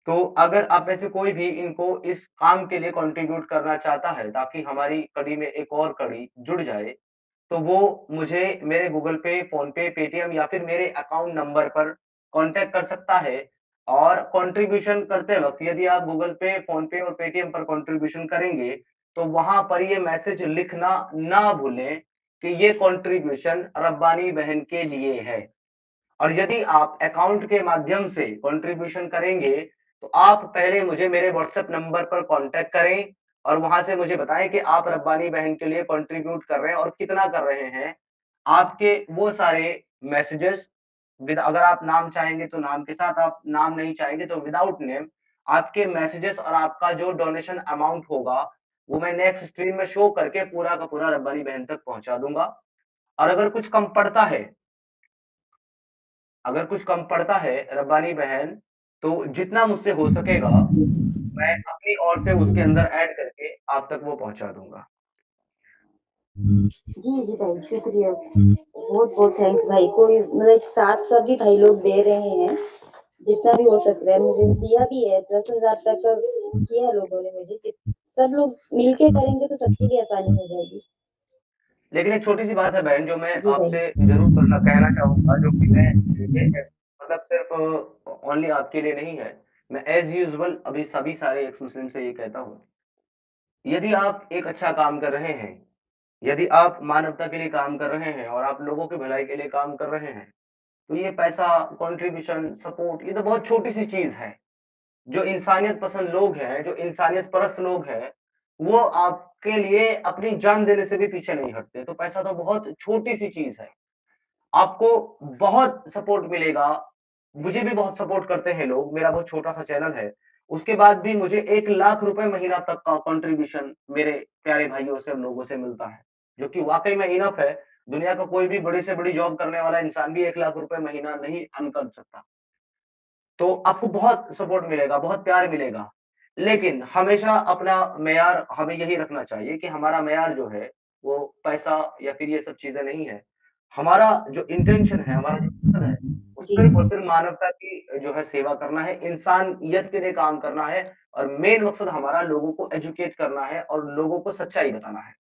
तो अगर आप में से कोई भी इनको इस काम के लिए कंट्रीब्यूट करना चाहता है ताकि हमारी कड़ी में एक और कड़ी जुड़ जाए, तो वो मुझे मेरे गूगल पे, फ़ोनपे, पेटीएम या फिर मेरे अकाउंट नंबर पर कॉन्टैक्ट कर सकता है। और कंट्रीब्यूशन करते वक़्त यदि आप गूगल पे, फ़ोनपे और पेटीएम पर कंट्रीब्यूशन करेंगे, तो वहाँ पर ये मैसेज लिखना ना भूलें कि ये कंट्रीब्यूशन रब्बानी बहन के लिए है। और यदि आप अकाउंट के माध्यम से कंट्रीब्यूशन करेंगे, तो आप पहले मुझे मेरे व्हाट्सएप नंबर पर कॉन्टैक्ट करें और वहाँ से मुझे बताएँ कि आप रब्बानी बहन के लिए कंट्रीब्यूट कर रहे हैं और कितना कर रहे हैं। आपके वो सारे मैसेजेस विद अगर आप नाम चाहेंगे तो नाम के साथ, आप नाम नहीं चाहेंगे तो विदाउट नेम, आपके मैसेजेस और आपका जो डोनेशन अमाउंट होगा, वो मैं नेक्स्ट स्ट्रीम में शो करके पूरा का पूरा रब्बानी बहन तक पहुँचा दूँगा। और अगर कुछ कम पड़ता है रब्बानी बहन, तो जितना मुझसे हो सकेगा, मैं अपनी ओर से उसके अंदर ऐड करके आप तक वो पहुँचा दूँगा। जी, जी भाई, शुक्रिया। बहुत-बहुत थैंक्स भाई को मतलब साथ सभी भाई लोग दे रहे हैं, जितना भी हो सकता है मुझे दिया भी है 10,000 तक किया है लोगों ने मुझे सब लोग मिलके करेंगे तो सबके लिए आसानी हो जाएगी। लेकिन एक छोटी-सी बात है बहन जो मैं जी भाई। आपसे ज़रूर करना कहना चाहूँगा जो कि मैं ये मतलब सिर्फ़ ओनली आपके लिए नहीं है, मैं ऐज़ यूजुअल अभी सभी सारे एक्स मुस्लिम से ये कहता हूँ, यदि आप एक अच्छा काम कर रहे हैं, यदि आप मानवता के लिए काम कर रहे हैं और आप लोगों की भलाई के लिए काम कर रहे हैं, तो ये पैसा, कंट्रीब्यूशन, सपोर्ट ये तो बहुत छोटी-सी चीज़ है। जो इंसानियत पसंद लोग हैं, जो इंसानियत परस्त लोग हैं, वो आपके लिए अपनी जान देने से भी पीछे नहीं हटते। तो पैसा तो बहुत छोटी-सी चीज़ है। आपको बहुत सपोर्ट मिलेगा। मुझे भी बहुत सपोर्ट करते हैं लोग, मेरा बहुत छोटा-सा चैनल है। उसके बाद भी मुझे 1 लाख रुपए महीना तक का कंट्रीब्यूशन मेरे प्यारे भाइयों से, लोगों से मिलता है, जो कि वाक़ई में इनफ है। दुनिया का कोई भी बड़ी से बड़ी जॉब करने वाला इंसान भी 1 लाख रुपए महीना नहीं अर्न कर सकता। तो आपको बहुत सपोर्ट मिलेगा, बहुत प्यार मिलेगा। लेकिन हमेशा अपना मेयार हमें यही रखना चाहिए कि हमारा मेयार जो है, वो पैसा या फिर ये सब चीज़ें नहीं है। हमारा जो इंटेंशन है, हमारा जो मकसद है, वो जी। सिर्फ़ और सिर्फ़ मानवता की जो है सेवा करना है, इंसानियत के लिए काम करना है और मेन मकसद हमारा लोगों को एजुकेट करना है और लोगों को सच्चाई बताना है।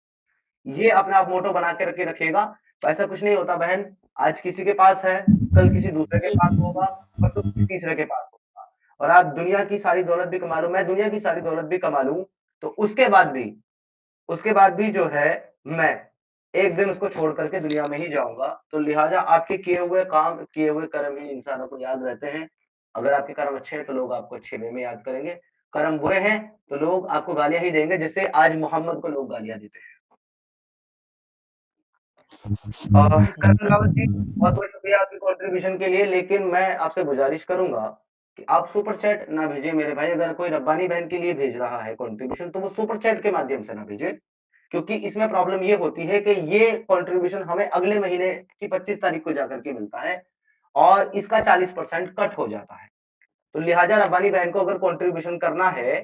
ये अपना आप मोटो बना के रखिएगा, पैसा कुछ नहीं होता बहन, आज किसी के पास है, कल किसी दूसरे के जी। पास होगा, परसों किसी तीसरे के पास होगा। और आप दुनिया की सारी दौलत भी कमा लो, मैं दुनिया की सारी दौलत भी कमा लूँ, तो उसके बाद भी जो है, मैं एक दिन उसको छोड़ कर के दुनिया में ही जाऊँगा। तो लिहाज़ा आपके किए हुए काम, किए हुए कर्म ही इंसानों को याद रहते हैं। अगर आपके कर्म अच्छे हैं, तो लोग आपको अच्छे वे में याद करेंगे। कर्म बुरे हैं, तो लोग आपको गालियाँ ही देंगे, जैसे आज मोहम्मद को लोग गालियाँ देते हैं। करण रावत जी, बहुत-बहुत शुक्रिया आपकी कंट्रीब्यूशन के लिए, लेकिन मैं आपसे गुज़ारिश करूँगा कि आप सुपर चैट ना भेजिए मेरे भाई, अगर कोई रब्बानी बहन के लिए भेज रहा है कंट्रीब्यूशन, तो वो सुपर चैट के माध्यम से ना भेजे, क्योंकि इसमें प्रॉब्लम ये होती है कि ये कंट्रीब्यूशन हमें अगले महीने की 25 तारीख को जाकर के मिलता है और इसका 40% कट हो जाता है। तो लिहाज़ा रब्बानी बहन को अगर कंट्रीब्यूशन करना है,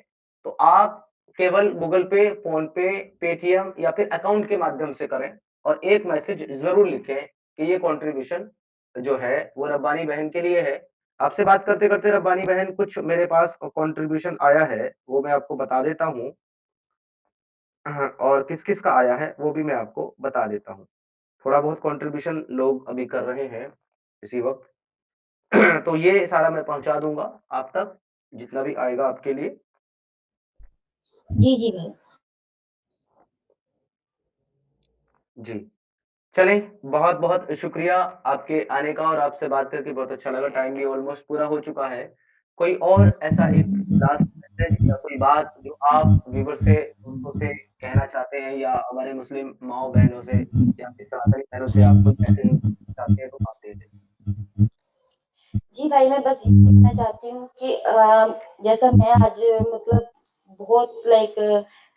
तो आप केवल गूगल पे, फ़ोनपे, पेटीएम या फिर अकाउंट के माध्यम से करें और एक मैसेज ज़रूर लिखें कि ये कंट्रीब्यूशन जो है, वो रब्बानी बहन के लिए है। आपसे बात करते-करते रब्बानी बहन कुछ मेरे पास कंट्रीब्यूशन आया है, वो मैं आपको बता देता हूँ। हाँ, और किस-किस का आया है, वो भी मैं आपको बता देता हूँ। थोड़ा बहुत कंट्रीब्यूशन लोग अभी कर रहे हैं इसी वक़्त। तो ये सारा मैं पहुँचा दूँगा आप तक, जितना भी आएगा आपके लिए। जी, जी भाई। जी। चलें, बहुत-बहुत शुक्रिया आपके आने का और आपसे बात करके बहुत अच्छा लगा, टाइम भी ऑलमोस्ट पूरा हो चुका है। कोई और ऐसा एक लास्ट मैसेज या कोई बात जो आप व्यूअर से, दोस्तों से कहना चाहते हैं या हमारे मुस्लिम माँओं-बहनों से या फिर सनातनी बहनों से आप कुछ मैसेज चाहते हैं तो आप दे दें? जी भाई, मैं बस ये कहना चाहती हूँ कि जैसा मैं आज मतलब बहुत लाइक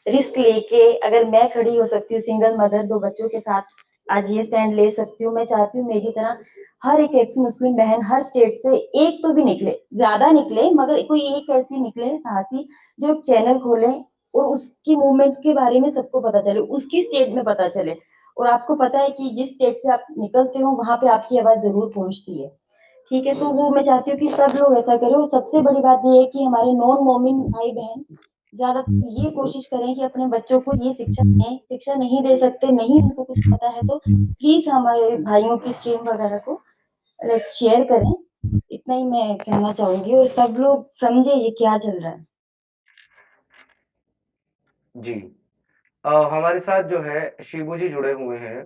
रिस्क लेके अगर मैं खड़ी हो सकती हूँ सिंगल मदर 2 बच्चों के साथ, आज ये स्टैंड ले सकती हूँ। मैं चाहती हूँ मेरी तरह हर एक एक्स मुस्लिम बहन हर स्टेट से एक तो भी निकले, ज़्यादा निकले मगर कोई एक ऐसी निकले साहसी जो एक चैनल खोले और उसकी मूवमेंट के बारे में सबको पता चले, उसकी स्टेट में पता चले। और आपको पता है कि जिस स्टेट से आप निकलते हो, वहाँ पे आपकी आवाज़ ज़रूर पहुँचती है। ठीक है? तो वो मैं चाहती हूँ कि सब लोग ऐसा करें और सबसे बड़ी बात ये है कि हमारे नॉन मोमिन भाई-बहन ज़्यादा ये कोशिश करें कि अपने बच्चों को ये शिक्षा दें, शिक्षा नहीं दे सकते, नहीं उनको कुछ पता है तो प्लीज़ हमारे भाइयों की स्ट्रीम वगैरह को शेयर करें। इतना ही मैं कहना चाहूँगी और सब लोग समझें ये क्या चल रहा है। जी। हमारे साथ जो है शिबू जी जुड़े हुए हैं।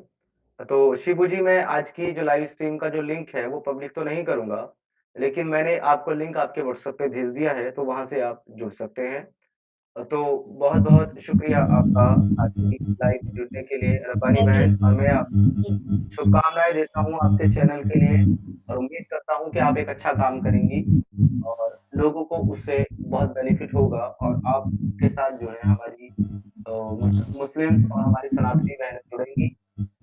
तो शिबू जी, मैं आज की जो लाइव स्ट्रीम का जो लिंक है वो पब्लिक तो नहीं करूँगा, लेकिन मैंने आपको लिंक आपके व्हाट्सएप पे भेज दिया है, तो वहाँ से आप जुड़ सकते हैं। तो बहुत-बहुत शुक्रिया आपका आज की लाइव में जुड़ने के लिए रब्बानी थैंक बहन, और मैं यू। जी, शुभकामनाएँ देता हूँ आपके चैनल के लिए, और उम्मीद करता हूँ कि आप एक अच्छा काम करेंगी और लोगों को उससे बहुत बेनिफिट होगा, और आपके साथ जो है हमारी मुस्लिम्स और हमारी सनातनी बहनें जुड़ेंगी,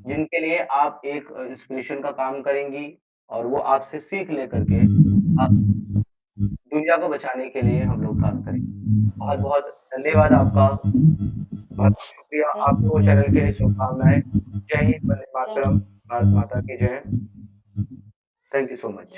जिनके लिए आप एक इंस्पिरेशन का काम करेंगी, और वो आपसे सीख लेकर के दुनिया को बचाने के लिए हम लोग काम करेंगे। बहुत-बहुत धन्यवाद आपका। बहुत शुक्रिया, थैंक यू आपको सो चैनल मच। के लिए शुभकामनाएँ। जय हिंद, वंदे थैंक मातरम, यू। भारत माता की जय। Thank you so much.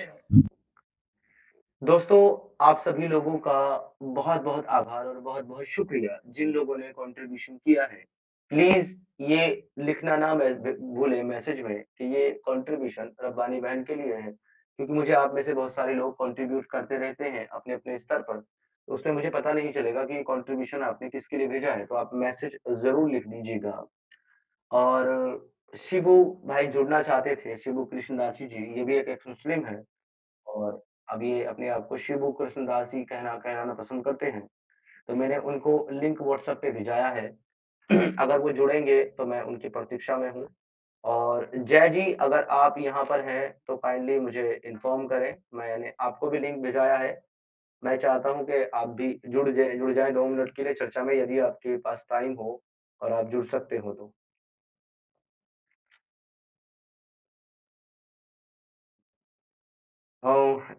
दोस्तों, आप सभी लोगों का बहुत-बहुत आभार और बहुत-बहुत शुक्रिया, जिन लोगों ने कंट्रीब्यूशन किया है। प्लीज़ ये लिखना ना भूलें मैसेज में कि ये कंट्रीब्यूशन रब्बानी बहन के लिए है, क्योंकि मुझे आप में से बहुत सारे लोग कंट्रीब्यूट करते रहते हैं अपने-अपने स्तर पर। तो उसमें मुझे पता नहीं चलेगा कि ये कंट्रीब्यूशन आपने किसके लिए भेजा है, तो आप मैसेज ज़रूर लिख दीजिएगा। और शिबू भाई जुड़ना चाहते थे, शिबू कृष्णदासी जी, ये भी एक एक्स मुस्लिम है। और अब ये अपने आप को शिबू कृष्णदास ही कहलाना पसंद करते हैं। तो मैंने उनको लिंक व्हाट्सएप पे भिजाया है। अगर वो जुड़ेंगे तो मैं उनकी प्रतीक्षा में हूँ। और जय जी, अगर आप यहाँ पर हैं तो काइंडली मुझे इन्फॉर्म करें। मैंने आपको भी लिंक भिजाया है। मैं चाहता हूँ कि आप भी जुड़ जाएँ 2 मिनट के लिए चर्चा में, यदि आपके पास टाइम हो और आप जुड़ सकते हो तो।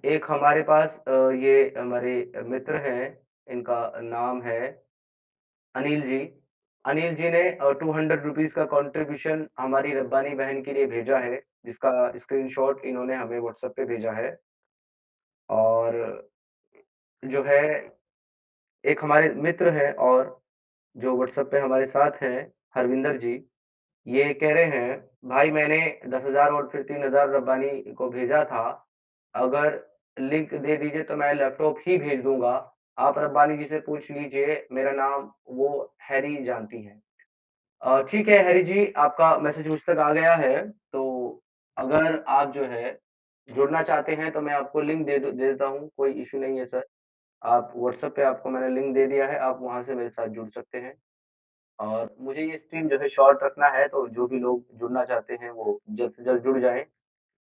एक हमारे पास ये हमारे मित्र हैं, इनका नाम है अनिल जी। अनिल जी ने ₹200 का कंट्रीब्यूशन हमारी रब्बानी बहन के लिए भेजा है, जिसका स्क्रीनशॉट इन्होंने हमें व्हाट्सएप पे भेजा है। और जो है एक हमारे मित्र हैं और जो व्हाट्सएप पे हमारे साथ हैं, हरविंदर जी, ये कह रहे हैं, भाई मैंने 10,000 और फिर 3,000 रब्बानी को भेजा था। अगर लिंक दे दीजिए तो मैं लैपटॉप ही भेज दूँगा। आप रब्बानी जी से पूछ लीजिए, मेरा नाम वो हैरी जानती हैं। ठीक है हैरी जी, आपका मैसेज मुझ तक आ गया है, तो अगर आप जो है जुड़ना चाहते हैं तो मैं आपको लिंक दे देता हूँ, कोई इश्यू नहीं है सर। आप व्हाट्सएप पे आपको मैंने लिंक दे दिया है, आप वहाँ से मेरे साथ जुड़ सकते हैं। और मुझे ये स्ट्रीम जो है शॉर्ट रखना है, तो जो भी लोग जुड़ना चाहते हैं वो जल्द से जल्द जुड़ जाएँ।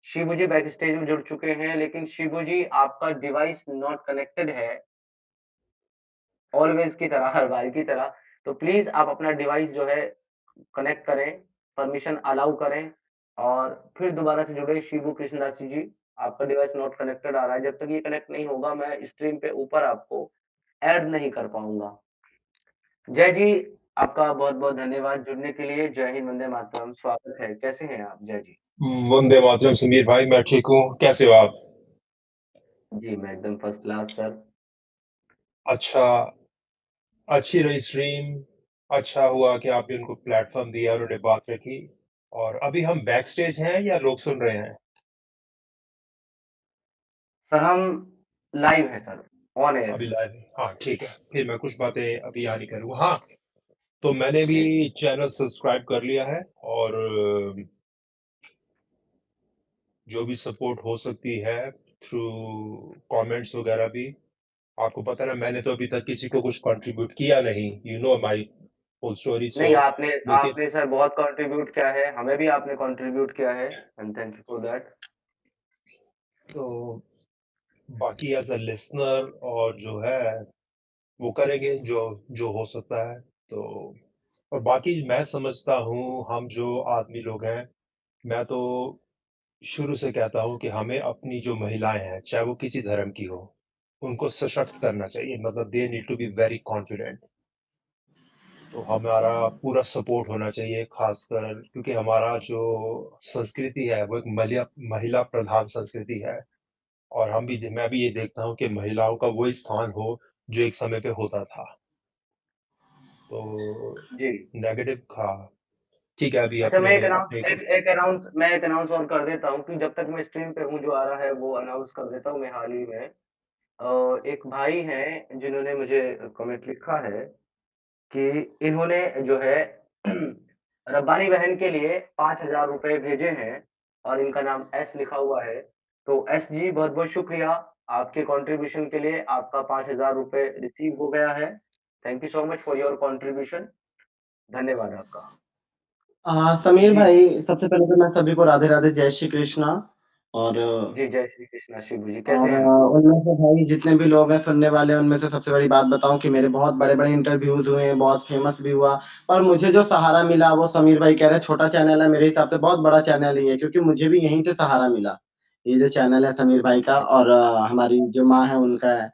शिबू जी बैक स्टेज में जुड़ चुके हैं, लेकिन शिबू जी आपका डिवाइस नॉट कनेक्टेड है, ऑलवेज़ की तरह, हर बार की तरह। तो प्लीज़ आप अपना डिवाइस जो है कनेक्ट करें, परमिशन अलाउ करें, और फिर दोबारा से जुड़े। शिबू कृष्णदास जी, आपका डिवाइस नॉट कनेक्टेड आ रहा है, जब तक ये कनेक्ट नहीं होगा मैं स्ट्रीम पे ऊपर आपको ऐड नहीं कर पाऊँगा। जय जी, आपका बहुत-बहुत धन्यवाद जुड़ने के लिए। जय हिंद, वंदे मातरम, स्वागत है। कैसे हैं आप? जय जी। वंदे मातरम समीर भाई, मैं ठीक हूँ। कैसे हो आप? जी, मैं एकदम फर्स्ट क्लास सर। अच्छा, अच्छी रही स्ट्रीम। अच्छा हुआ कि आपने उनको प्लेटफ़ॉर्म दिया और उन्होंने बात रखी। और अभी हम बैक स्टेज हैं या लोग सुन रहे हैं? सर हम लाइव हैं सर, ऑन एयर अभी हैं। लाइव हैं। हाँ, ठीक है। फिर मैं कुछ बातें अभी यहाँ नहीं करूँगा। हाँ, तो मैंने भी जी। चैनल सब्सक्राइब कर लिया है और जो भी सपोर्ट हो सकती है थ्रू कमेंट्स वगैरह भी। आपको पता है ना, मैंने तो अभी तक किसी को कुछ कंट्रीब्यूट किया नहीं। You know my whole story. नहीं, सो आपने लेकिन आपने सर बहुत कंट्रीब्यूट किया है, हमें भी आपने कंट्रीब्यूट किया है, and thank you for that. तो बाकी एज़ अ लिसनर और जो है वो करेंगे जो जो हो सकता है। तो और बाकी मैं समझता हूँ हम जो आदमी लोग हैं, मैं तो शुरू से कहता हूँ कि हमें अपनी जो महिलाएँ हैं, चाहे वो किसी धर्म की हो, उनको सशक्त करना चाहिए। मतलब they need to be very confident. तो हमारा पूरा सपोर्ट होना चाहिए, ख़ासकर क्योंकि हमारा जो संस्कृति है वो एक महिला महिला प्रधान संस्कृति है। और मैं भी ये देखता हूँ कि महिलाओं का वो स्थान हो जो एक समय पे होता था। तो जी। नेगेटिव हाँ, ठीक है, अभी अच्छा, मैं एक अपने एक अनाउंस और कर देता हूँ कि जब तक मैं स्ट्रीम पे हूँ, जो आ रहा है वो अनाउंस कर देता हूँ मैं हाल ही में। एक भाई हैं जिन्होंने मुझे कमेंट लिखा है कि इन्होंने जो है रब्बानी बहन के लिए 5,000 रुपए भेजे हैं और इनका नाम एस लिखा हुआ है। तो एस जी, बहुत-बहुत शुक्रिया आपके कंट्रीब्यूशन के लिए। आपका 5,000 रुपए रिसीव हो गया है। Thank you so much for your contribution. धन्यवाद आपका। समीर जी, भाई, सबसे पहले तो मैं सभी को राधे राधे, जय श्री कृष्णा। और जी, जय श्री कृष्णा शिबू जी, कैसे हैं आप? उनमें से भाई जितने भी लोग हैं सुनने वाले, उनमें से सबसे बड़ी बात बताऊं कि मेरे बहुत बड़े बड़े इंटरव्यूज हुए हैं, बहुत फेमस भी हुआ। और मुझे जो सहारा मिला वो समीर भाई कह रहे हैं छोटा चैनल है, मेरे हिसाब से बहुत बड़ा चैनल ही है, क्योंकि मुझे भी यहीं से सहारा मिला। ये जो चैनल है समीर भाई का, जी, और हमारी जो माँ है उनका है।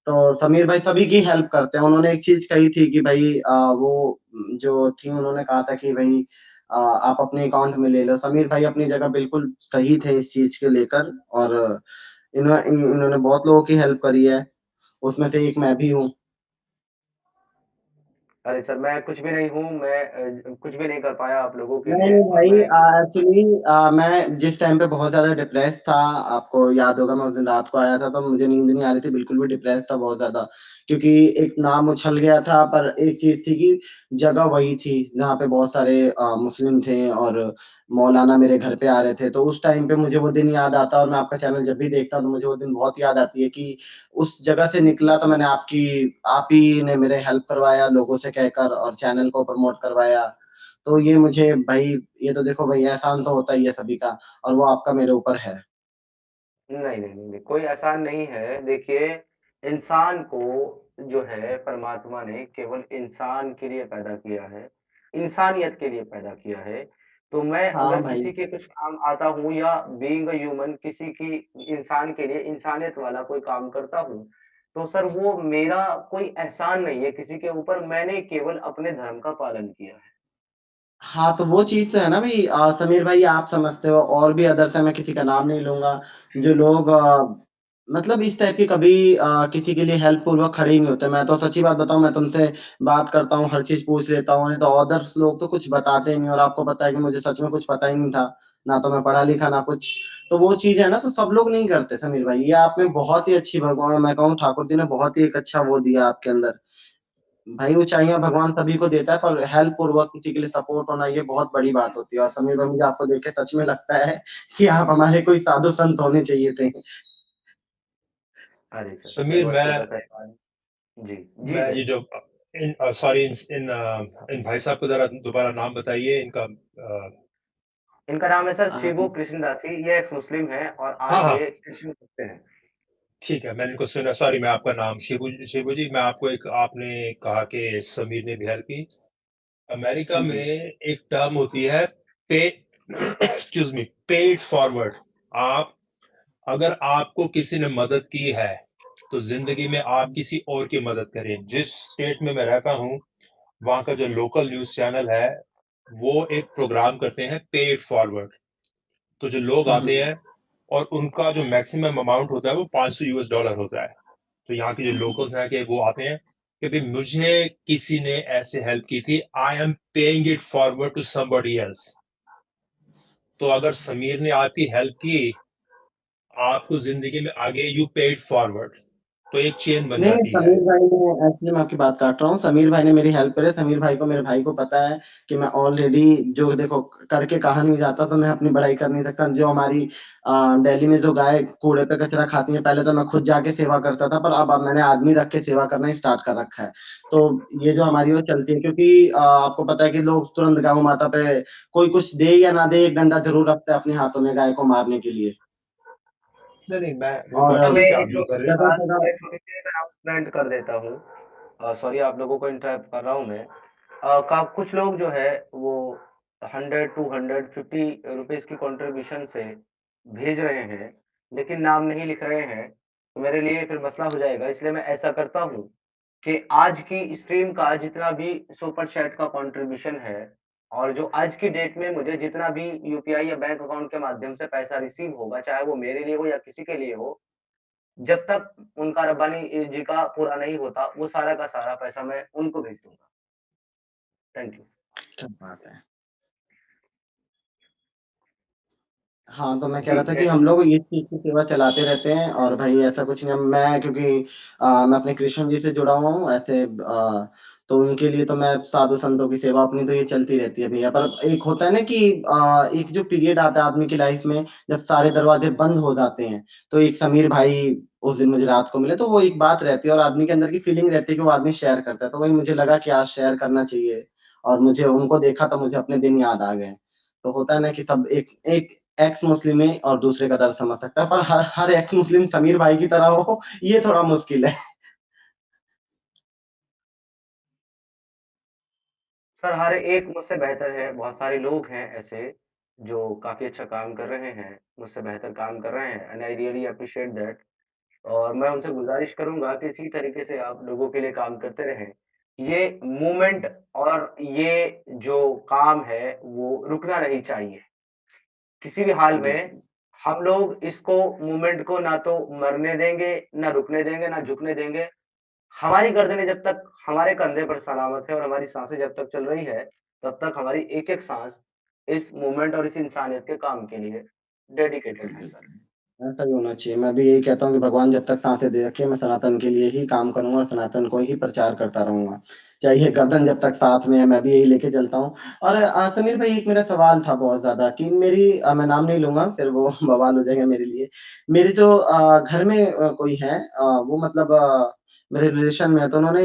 तो समीर भाई सभी की हेल्प करते हैं। उन्होंने एक चीज कही थी कि भाई वो जो थी, उन्होंने कहा था कि भाई आप अपने अकाउंट में ले लो। समीर भाई अपनी जगह बिल्कुल सही थे इस चीज के लेकर। और इन्होंने बहुत लोगों की हेल्प करी है, उसमें से एक मैं भी हूँ। अरे सर, मैं कुछ भी नहीं हूँ, मैं कुछ भी नहीं कर पाया आप लोगों के नहीं, लिए नहीं और भाई, मैं एक्चुअली मैं जिस टाइम पे बहुत ज़्यादा डिप्रेस्ड था, आपको याद होगा मैं उस दिन रात को आया था तो मुझे नींद नहीं आ रही थी, बिल्कुल भी डिप्रेस्ड था बहुत ज़्यादा। क्योंकि एक नाम उछल गया था, पर एक चीज़ थी कि जगह वही थी जहाँ पे बहुत सारे मुस्लिम थे और मौलाना मेरे घर पे आ रहे थे। तो उस टाइम पे मुझे वो दिन याद आता, और मैं आपका चैनल जब भी देखता हूँ तो मुझे वो दिन बहुत याद आती है कि उस जगह से निकला तो मैंने आप ही ने मेरे हेल्प करवाया लोगों से कहकर, और चैनल को प्रमोट करवाया। तो ये मुझे भाई, ये तो देखो भाई, एहसान तो होता ही है सभी का, और वो आपका मेरे ऊपर है। नहीं, नहीं, नहीं, नहीं, कोई आसान नहीं है। देखिए, इंसान को जो है परमात्मा ने केवल इंसान के लिए पैदा किया है, इंसानियत के लिए पैदा किया है। तो मैं हाँ अगर भाई। किसी के कुछ काम आता हूँ या बीइंग अ ह्यूमन किसी की इंसान के लिए इंसानियत वाला कोई काम करता हूँ, तो सर वो मेरा कोई एहसान नहीं है किसी के ऊपर, मैंने केवल अपने धर्म का पालन किया है। हाँ, तो वो चीज़ तो है ना भई, समीर भाई आप समझते हो, और भी अदर्स हैं, मैं किसी का नाम नहीं लूँगा, जो लोग मतलब इस टाइप की कभी किसी के लिए हेल्प पूर्वक खड़े ही नहीं होते। मैं तो सच्ची बात बताऊँ, मैं तुमसे बात करता हूँ, हर चीज़ पूछ लेता हूँ, नहीं तो अदर्स लोग तो कुछ बताते ही नहीं, और आपको पता है कि मुझे सच में कुछ पता ही नहीं था, ना तो मैं पढ़ा-लिखा ना कुछ। तो वो चीज़ है ना, तो सब लोग नहीं करते समीर भाई। ये आप में बहुत ही अच्छी भगवान, मैं कहूँ ठाकुर जी ने बहुत ही एक अच्छा वो दिया आपके अंदर। भाई ऊँचाइयाँ भगवान सभी को देता है, पर हेल्प पूर्वक किसी के लिए सपोर्ट होना ये बहुत बड़ी बात होती है। और समीर भाई मुझे आपको देख के सच में लगता है कि आप हमारे कोई साधु संत होने चाहिए थे। अरे सर, मैं समीर बहुत छोटा-सा जी, जी मैं भाई। ये जो सॉरी, इन भाई साहब को ज़रा दोबारा नाम बताइए इनका। इनका नाम है सर अ, शिबू कृष्णदासी, ये एक्स मुस्लिम हैं और हाँ, आज हाँ, ये कृष्ण भक्त हैं। ठीक है, मैंने इनको सुना। सॉरी, मैं आपका नाम शिबू जी, मैं आपको एक आपने कहा कि समीर ने भी हेल्प की। अमेरिका में जी। एक टर्म होती है पे एक्सक्यूज़ मी, पेड फॉरवर्ड। आप अगर आपको किसी ने मदद की है, तो ज़िंदगी में आप किसी और की मदद करें। जिस स्टेट में मैं रहता हूँ, वहाँ का जो लोकल न्यूज़ चैनल है, वो एक प्रोग्राम करते हैं पेड फॉरवर्ड। तो जो लोग हुँ, आते हुँ। हैं और उनका जो मैक्सिमम अमाउंट होता है वो $500 होता है। तो यहाँ के जो लोकल्स हैं कि वो आते हैं कि भाई मुझे किसी ने ऐसे हेल्प की थी, I am paying it forward to somebody else. तो अगर समीर ने आपकी हेल्प की, आपको ज़िंदगी में आगे यू पेड फॉरवर्ड, तो एक चेन बन नहीं, नहीं, जाती है। समीर भाई ने एक्चुअली, मैं आपकी बात काट रहा हूँ। समीर भाई ने मेरी हेल्प करी है। समीर भाई को, मेरे भाई को पता है कि मैं ऑलरेडी जो देखो करके कहा नहीं जाता, तो मैं अपनी बड़ाई कर नहीं सकता। जो हमारी दिल्ली में जो गाय कूड़े पे कचरा खाती हैं, पहले तो मैं खुद जाके सेवा करता था, पर अब मैंने आदमी रख के सेवा करना स्टार्ट कर रखा है। तो ये जो हमारी वो चलती है, क्योंकि आपको पता है कि लोग तुरंत गौ माता पे कोई कुछ दे या ना दे, एक डंडा ज़रूर रखते हैं अपने हाथों में गाय को मारने के लिए। नहीं, नहीं, मैं वो और तो अच्छा, मैं ठीक है, आप एक जो कर छोटी-सी रहे हैं। बात जगह-जगह। मैं छोटी-सी एक अनाउंसमेंट कर देता हूँ। सॉरी आप लोगों को इंटरप्ट कर रहा हूँ मैं। का कुछ लोग जो है वो 100, 200, 50 रुपीज़ की कंट्रीब्यूशन से भेज रहे हैं, लेकिन नाम नहीं लिख रहे हैं, तो मेरे लिए फिर मसला हो जाएगा। इसलिए मैं ऐसा करता हूँ कि आज की स्ट्रीम का जितना भी सुपर चैट का कंट्रीब्यूशन है और जो आज की डेट में मुझे जितना भी यूपीआई या बैंक अकाउंट के माध्यम से पैसा रिसीव होगा, चाहे वो मेरे लिए हो या किसी के लिए हो, जब तक उनका रब्बानी जी का पूरा नहीं होता, वो सारा का सारा पैसा मैं उनको भेज दूँगा। Thank you. क्या बात है। हाँ, तो मैं कह जी, रहा था जय कि हम हिंद। लोग इस चीज़ की सेवा चलाते रहते हैं और भाई ऐसा कुछ नहीं है मैं क्योंकि मैं अपने कृष्ण जी से जुड़ा हुआ हूँ ऐसे तो उनके लिए तो मैं साधु-संतों की सेवा अपनी तो ये चलती रहती है भैया। पर एक होता है ना कि एक जो पीरियड आता है आदमी की लाइफ़ में जब सारे दरवाज़े बंद हो जाते हैं, तो एक समीर भाई उस दिन मुझे रात को मिले तो वो एक बात रहती है और आदमी के अंदर की फीलिंग रहती है कि वो आदमी शेयर करता है। तो वही मुझे लगा कि आज शेयर करना चाहिए और मुझे उनको देखा तो मुझे अपने दिन याद आ गए। तो होता है ना कि सब एक एक एक्स मुस्लिम है और दूसरे का दर्द समझ सकता है, पर हर एक्स मुस्लिम समीर भाई की तरह हो, ये थोड़ा मुश्किल है। सर, हर एक मुझसे बेहतर है, बहुत सारे लोग हैं ऐसे, जो काफ़ी अच्छा काम कर रहे हैं, मुझसे बेहतर काम कर रहे हैं and I really appreciate that और मैं उनसे गुज़ारिश करूँगा कि इसी तरीके से आप लोगों के लिए काम करते रहें। ये मूवमेंट और ये जो काम है, वो रुकना नहीं चाहिए। किसी भी हाल में बिल्कुल। हम लोग इसको मूवमेंट को ना तो मरने देंगे, ना रुकने देंगे, ना झुकने देंगे। हमारी गर्दनें जब तक हमारे कंधे पर सलामत है और हमारी साँसें जब तक चल रही है, तब तक हमारी एक-एक साँस इस मूवमेंट और इस इंसानियत के काम के लिए डेडिकेटेड है सर। बिल्कुल। ऐसा ही होना चाहिए। मैं भी यही कहता हूँ कि भगवान जब तक साँसें दे रखे हैं, मैं सनातन के लिए ही काम करूँगा और सनातन को ही प्रचार करता रहूँगा। चाहे ये गर्दन जब तक साथ में है, मैं भी यही लेके चलता हूँ। और समीर भाई एक मेरा सवाल था बहुत ज़्यादा कि मेरी मैं नाम नहीं लूँगा, फिर वो बवाल हो जाएगा मेरे लिए। मेरे जो घर में कोई है वो मतलब मेरे रिलेशन में है, तो उन्होंने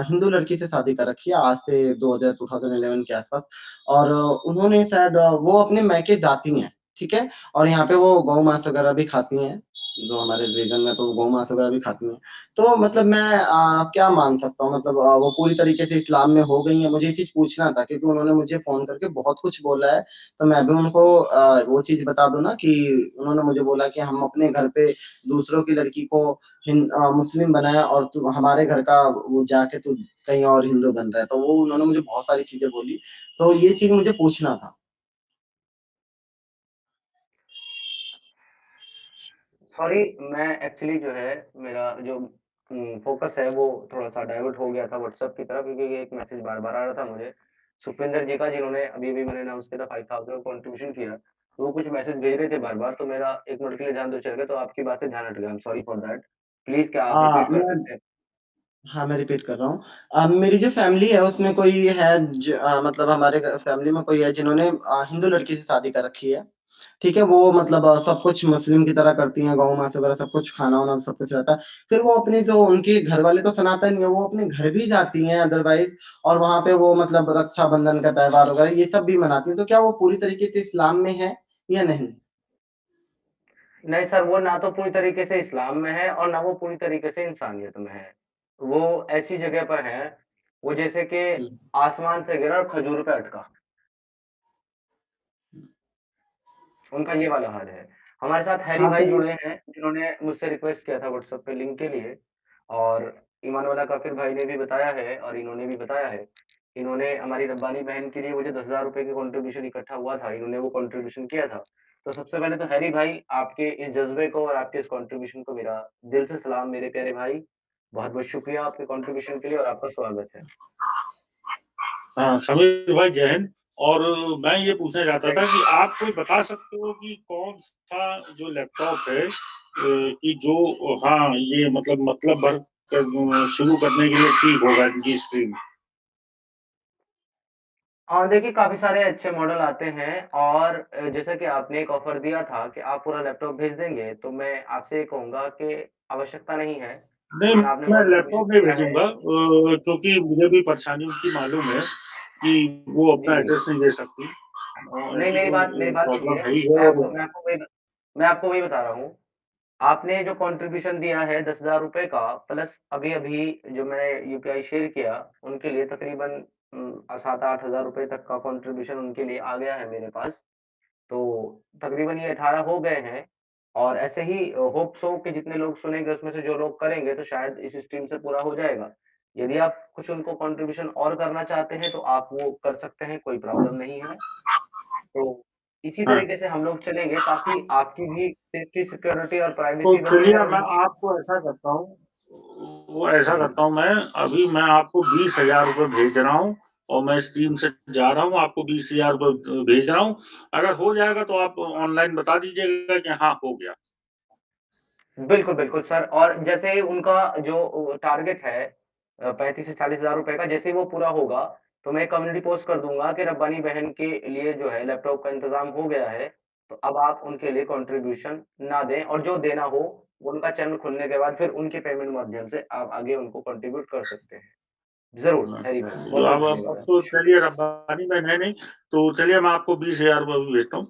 हिंदू लड़की से शादी कर रखी है आज से 2011 के आस-पास और उन्होंने शायद वो अपने मायके जाती हैं, ठीक है? और यहाँ पे वो गौ-मांस वगैरह भी खाती हैं, जो हमारे रीजन में तो गौ-मांस वगैरह भी खाती हैं। तो मतलब मैं क्या मान सकता हूँ मतलब वो पूरी तरीके से इस्लाम में हो गई हैं? मुझे ये चीज़ पूछना था क्योंकि उन्होंने मुझे फ़ोन करके बहुत कुछ बोला है, तो मैं भी उनको वो चीज़ बता दूँ ना कि उन्होंने मुझे बोला कि हम अपने घर पे दूसरों की लड़की को मुस्लिम बनाएँ और तू हमारे घर का वो जाके तू कहीं और हिंदू बन रहा है। तो वो उन्होंने मुझे बहुत सारी चीज़ें बोली, तो ये चीज़ मुझे पूछना था। सॉरी, मैं एक्चुअली जो है मेरा जो फ़ोकस है वो थोड़ा-सा डाइवर्ट हो गया था व्हाट्सएप की तरफ क्योंकि एक मैसेज बार-बार आ रहा था मुझे, सुखविंदर जी का जिन्होंने अभी-अभी मैंने अनाउंस किया था 5000 कंट्रीब्यूशन किया। तो वो कुछ मैसेज भेज रहे थे बार-बार तो मेरा 1 मिनट के लिए ध्यान तो चल गया तो आपकी बात से ध्यान हट गया। I am sorry for that. Please क्या आप रिपीट कर मैं सकते हैं? हाँ, मैं रिपीट कर रहा हूँ। मेरी जो फ़ैमिली है उसमें कोई है मतलब हमारे फ़ैमिली में कोई है जिन्होंने हिंदू लड़की से शादी कर रखी है। ठीक है? वो मतलब सब कुछ मुस्लिम की तरह करती हैं, गौ-मांस वगैरह सब कुछ खाना-वाना सब कुछ रहता है। फिर वो अपने जो उनके घर वाले तो सनातन ही हैं, वो अपने घर भी जाती हैं अदरवाइज़ और वहाँ पे वो मतलब रक्षाबंधन का त्योहार वगैरह ये सब भी मनाती हैं। तो क्या वो पूरी तरीके से इस्लाम में है या नहीं? नहीं सर, वो ना तो पूरी तरीके से इस्लाम में है और ना वो पूरी तरीके से इंसानियत में है। वो ऐसी जगह पर हैं, वो जैसे कि हुँ। आसमान से गिरा और खजूर पे अटका। उनका ये वाला हाल है। हमारे साथ हैरी हाँ, भाई तो जुड़े हैं, जिन्होंने मुझसे रिक्वेस्ट किया था व्हाट्सएप पे लिंक के लिए और ईमान वाला काफ़िर भाई ने भी बताया है और इन्होंने भी बताया है। इन्होंने हमारी रब्बानी बहन के लिए वो जो 10,000 रुपए की कंट्रीब्यूशन इकट्ठा हुआ था, इन्होंने वो कंट्रीब्यूशन किया था। तो सबसे पहले तो हैरी भाई, आपके इस जज़्बे को और आपके इस कंट्रीब्यूशन को मेरा दिल से सलाम मेरे प्यारे भाई। बहुत-बहुत शुक्रिया आपके कंट्रीब्यूशन के लिए और आपका स्वागत है। समीर भाई जय हिंद। और मैं ये पूछना चाहता जय था हिंद। कि आप कोई बता सकते हो कि कौन-सा जो लैपटॉप है कि जो हाँ, ये मतलब भर शुरू करने के लिए ठीक होगा इनकी स्क्रीन? देखिए काफ़ी सारे अच्छे मॉडल आते हैं और जैसा कि आपने एक ऑफ़र दिया था कि आप पूरा लैपटॉप भेज देंगे, तो मैं आपसे ये कहूँगा कि आवश्यकता नहीं है। नहीं, जितना आपने मैं कंट्रीब्यूशन लैपटॉप नहीं किया है भेजूँगा क्योंकि मुझे भी परेशानी उनकी मालूम है कि वो जी, अपना जी। एड्रेस नहीं दे सकती। नहीं ऐसी कोई मेरी बात प्रॉब्लम सुनिए, है ही है और मैं आपको वही बता रहा हूँ। आपने जो कंट्रीब्यूशन दिया है 10,000 रुपए का प्लस अभी-अभी जो मैंने यूपीआई शेयर किया, उनके लिए तकरीबन 7-8 हज़ार रुपए तक का कंट्रीब्यूशन उनके लिए आ गया है मेरे पास। तो तकरीबन ये 18 हो गए हैं और ऐसे ही होप सो कि जितने लोग सुनेंगे उसमें से जो लोग करेंगे तो शायद इस स्ट्रीम से पूरा हो जाएगा। यदि आप कुछ उनको कंट्रीब्यूशन और करना चाहते हैं तो आप वो कर सकते हैं, कोई प्रॉब्लम नहीं है। तो इसी हाँ। तरीके से हम लोग चलेंगे ताकि आपकी भी सेफ्टी, सिक्योरिटी और तो प्राइवेसी बनी चलिए मैं रहेगी। आपको ऐसा करता हूँ, मैं आपको 20,000 रुपए भेज रहा हूँ और मैं इस टीम से जा रहा हूँ, आपको 20,000 रुपए भेज रहा हूँ। अगर हो जाएगा तो आप ऑनलाइन बता दीजिएगा कि हाँ, हो गया। बिल्कुल, बिल्कुल सर। और जैसे ही उनका जो टारगेट है 35 से 40,000 रुपए का, जैसे ही वो पूरा होगा, तो मैं कम्युनिटी पोस्ट कर दूँगा कि रब्बानी बहन के लिए जो है लैपटॉप का इंतज़ाम हो गया है, तो अब आप उनके लिए कंट्रीब्यूशन ना दें और जो देना हो, वो उनका चैनल खुलने के बाद फिर उनके पेमेंट माध्यम से आप आगे उनको कंट्रीब्यूट कर सकते हैं। ज़रूर, हाँ, हैरी भाई, तो बहुत-बहुत अब धन्यवाद। तो चलिए रब्बानी बहन है नहीं, तो चलिए मैं आपको 20,000 रुपए भी भेजता हूँ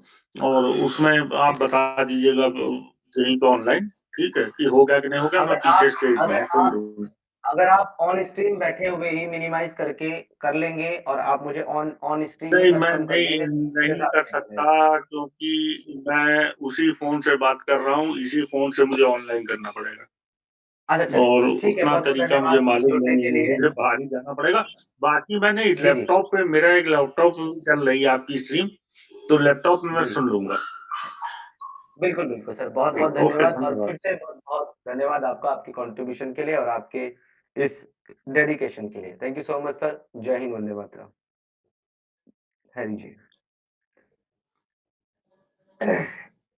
और उसमें आप ठीक है। बता दीजिएगा कहीं पे ऑनलाइन, ठीक है? कि हो गया कि नहीं हो गया, मैं पीछे स्टेज में सुन लूँगा। अगर आप ऑन स्ट्रीम बैठे हुए ही मिनिमाइज़ करके कर लेंगे और आप मुझे ऑन ऑन स्ट्रीम ही नहीं, मैं कंफर्म कर नहीं देंगे, तो मेरे नहीं साथ कर नहीं सकता चलेगा। क्योंकि मैं उसी फ़ोन से बात कर रहा हूँ, इसी फ़ोन से मुझे ऑनलाइन करना पड़ेगा अच्छा चलिए, और ठीक है, उतना बहुत-बहुत तरीका मुझे धन्यवाद मालूम जुड़ने नहीं के है, लिए। मुझे बाहर ही जाना पड़ेगा। बाकी मैं नहीं जी, जी। मेरा एक लैपटॉप पे भी चल रही है आपकी स्ट्रीम, तो लैपटॉप में मैं जी। सुन लूँगा। बिल्कुल, बिल्कुल सर, बहुत-बहुत ओके, धन्यवाद और धन्यवाद। फिर से बहुत-बहुत धन्यवाद आपका आपकी कंट्रीब्यूशन के लिए और आपके इस डेडिकेशन के लिए। Thank you so much sir. जय हिंद, वंदे मातरम। हरी जी।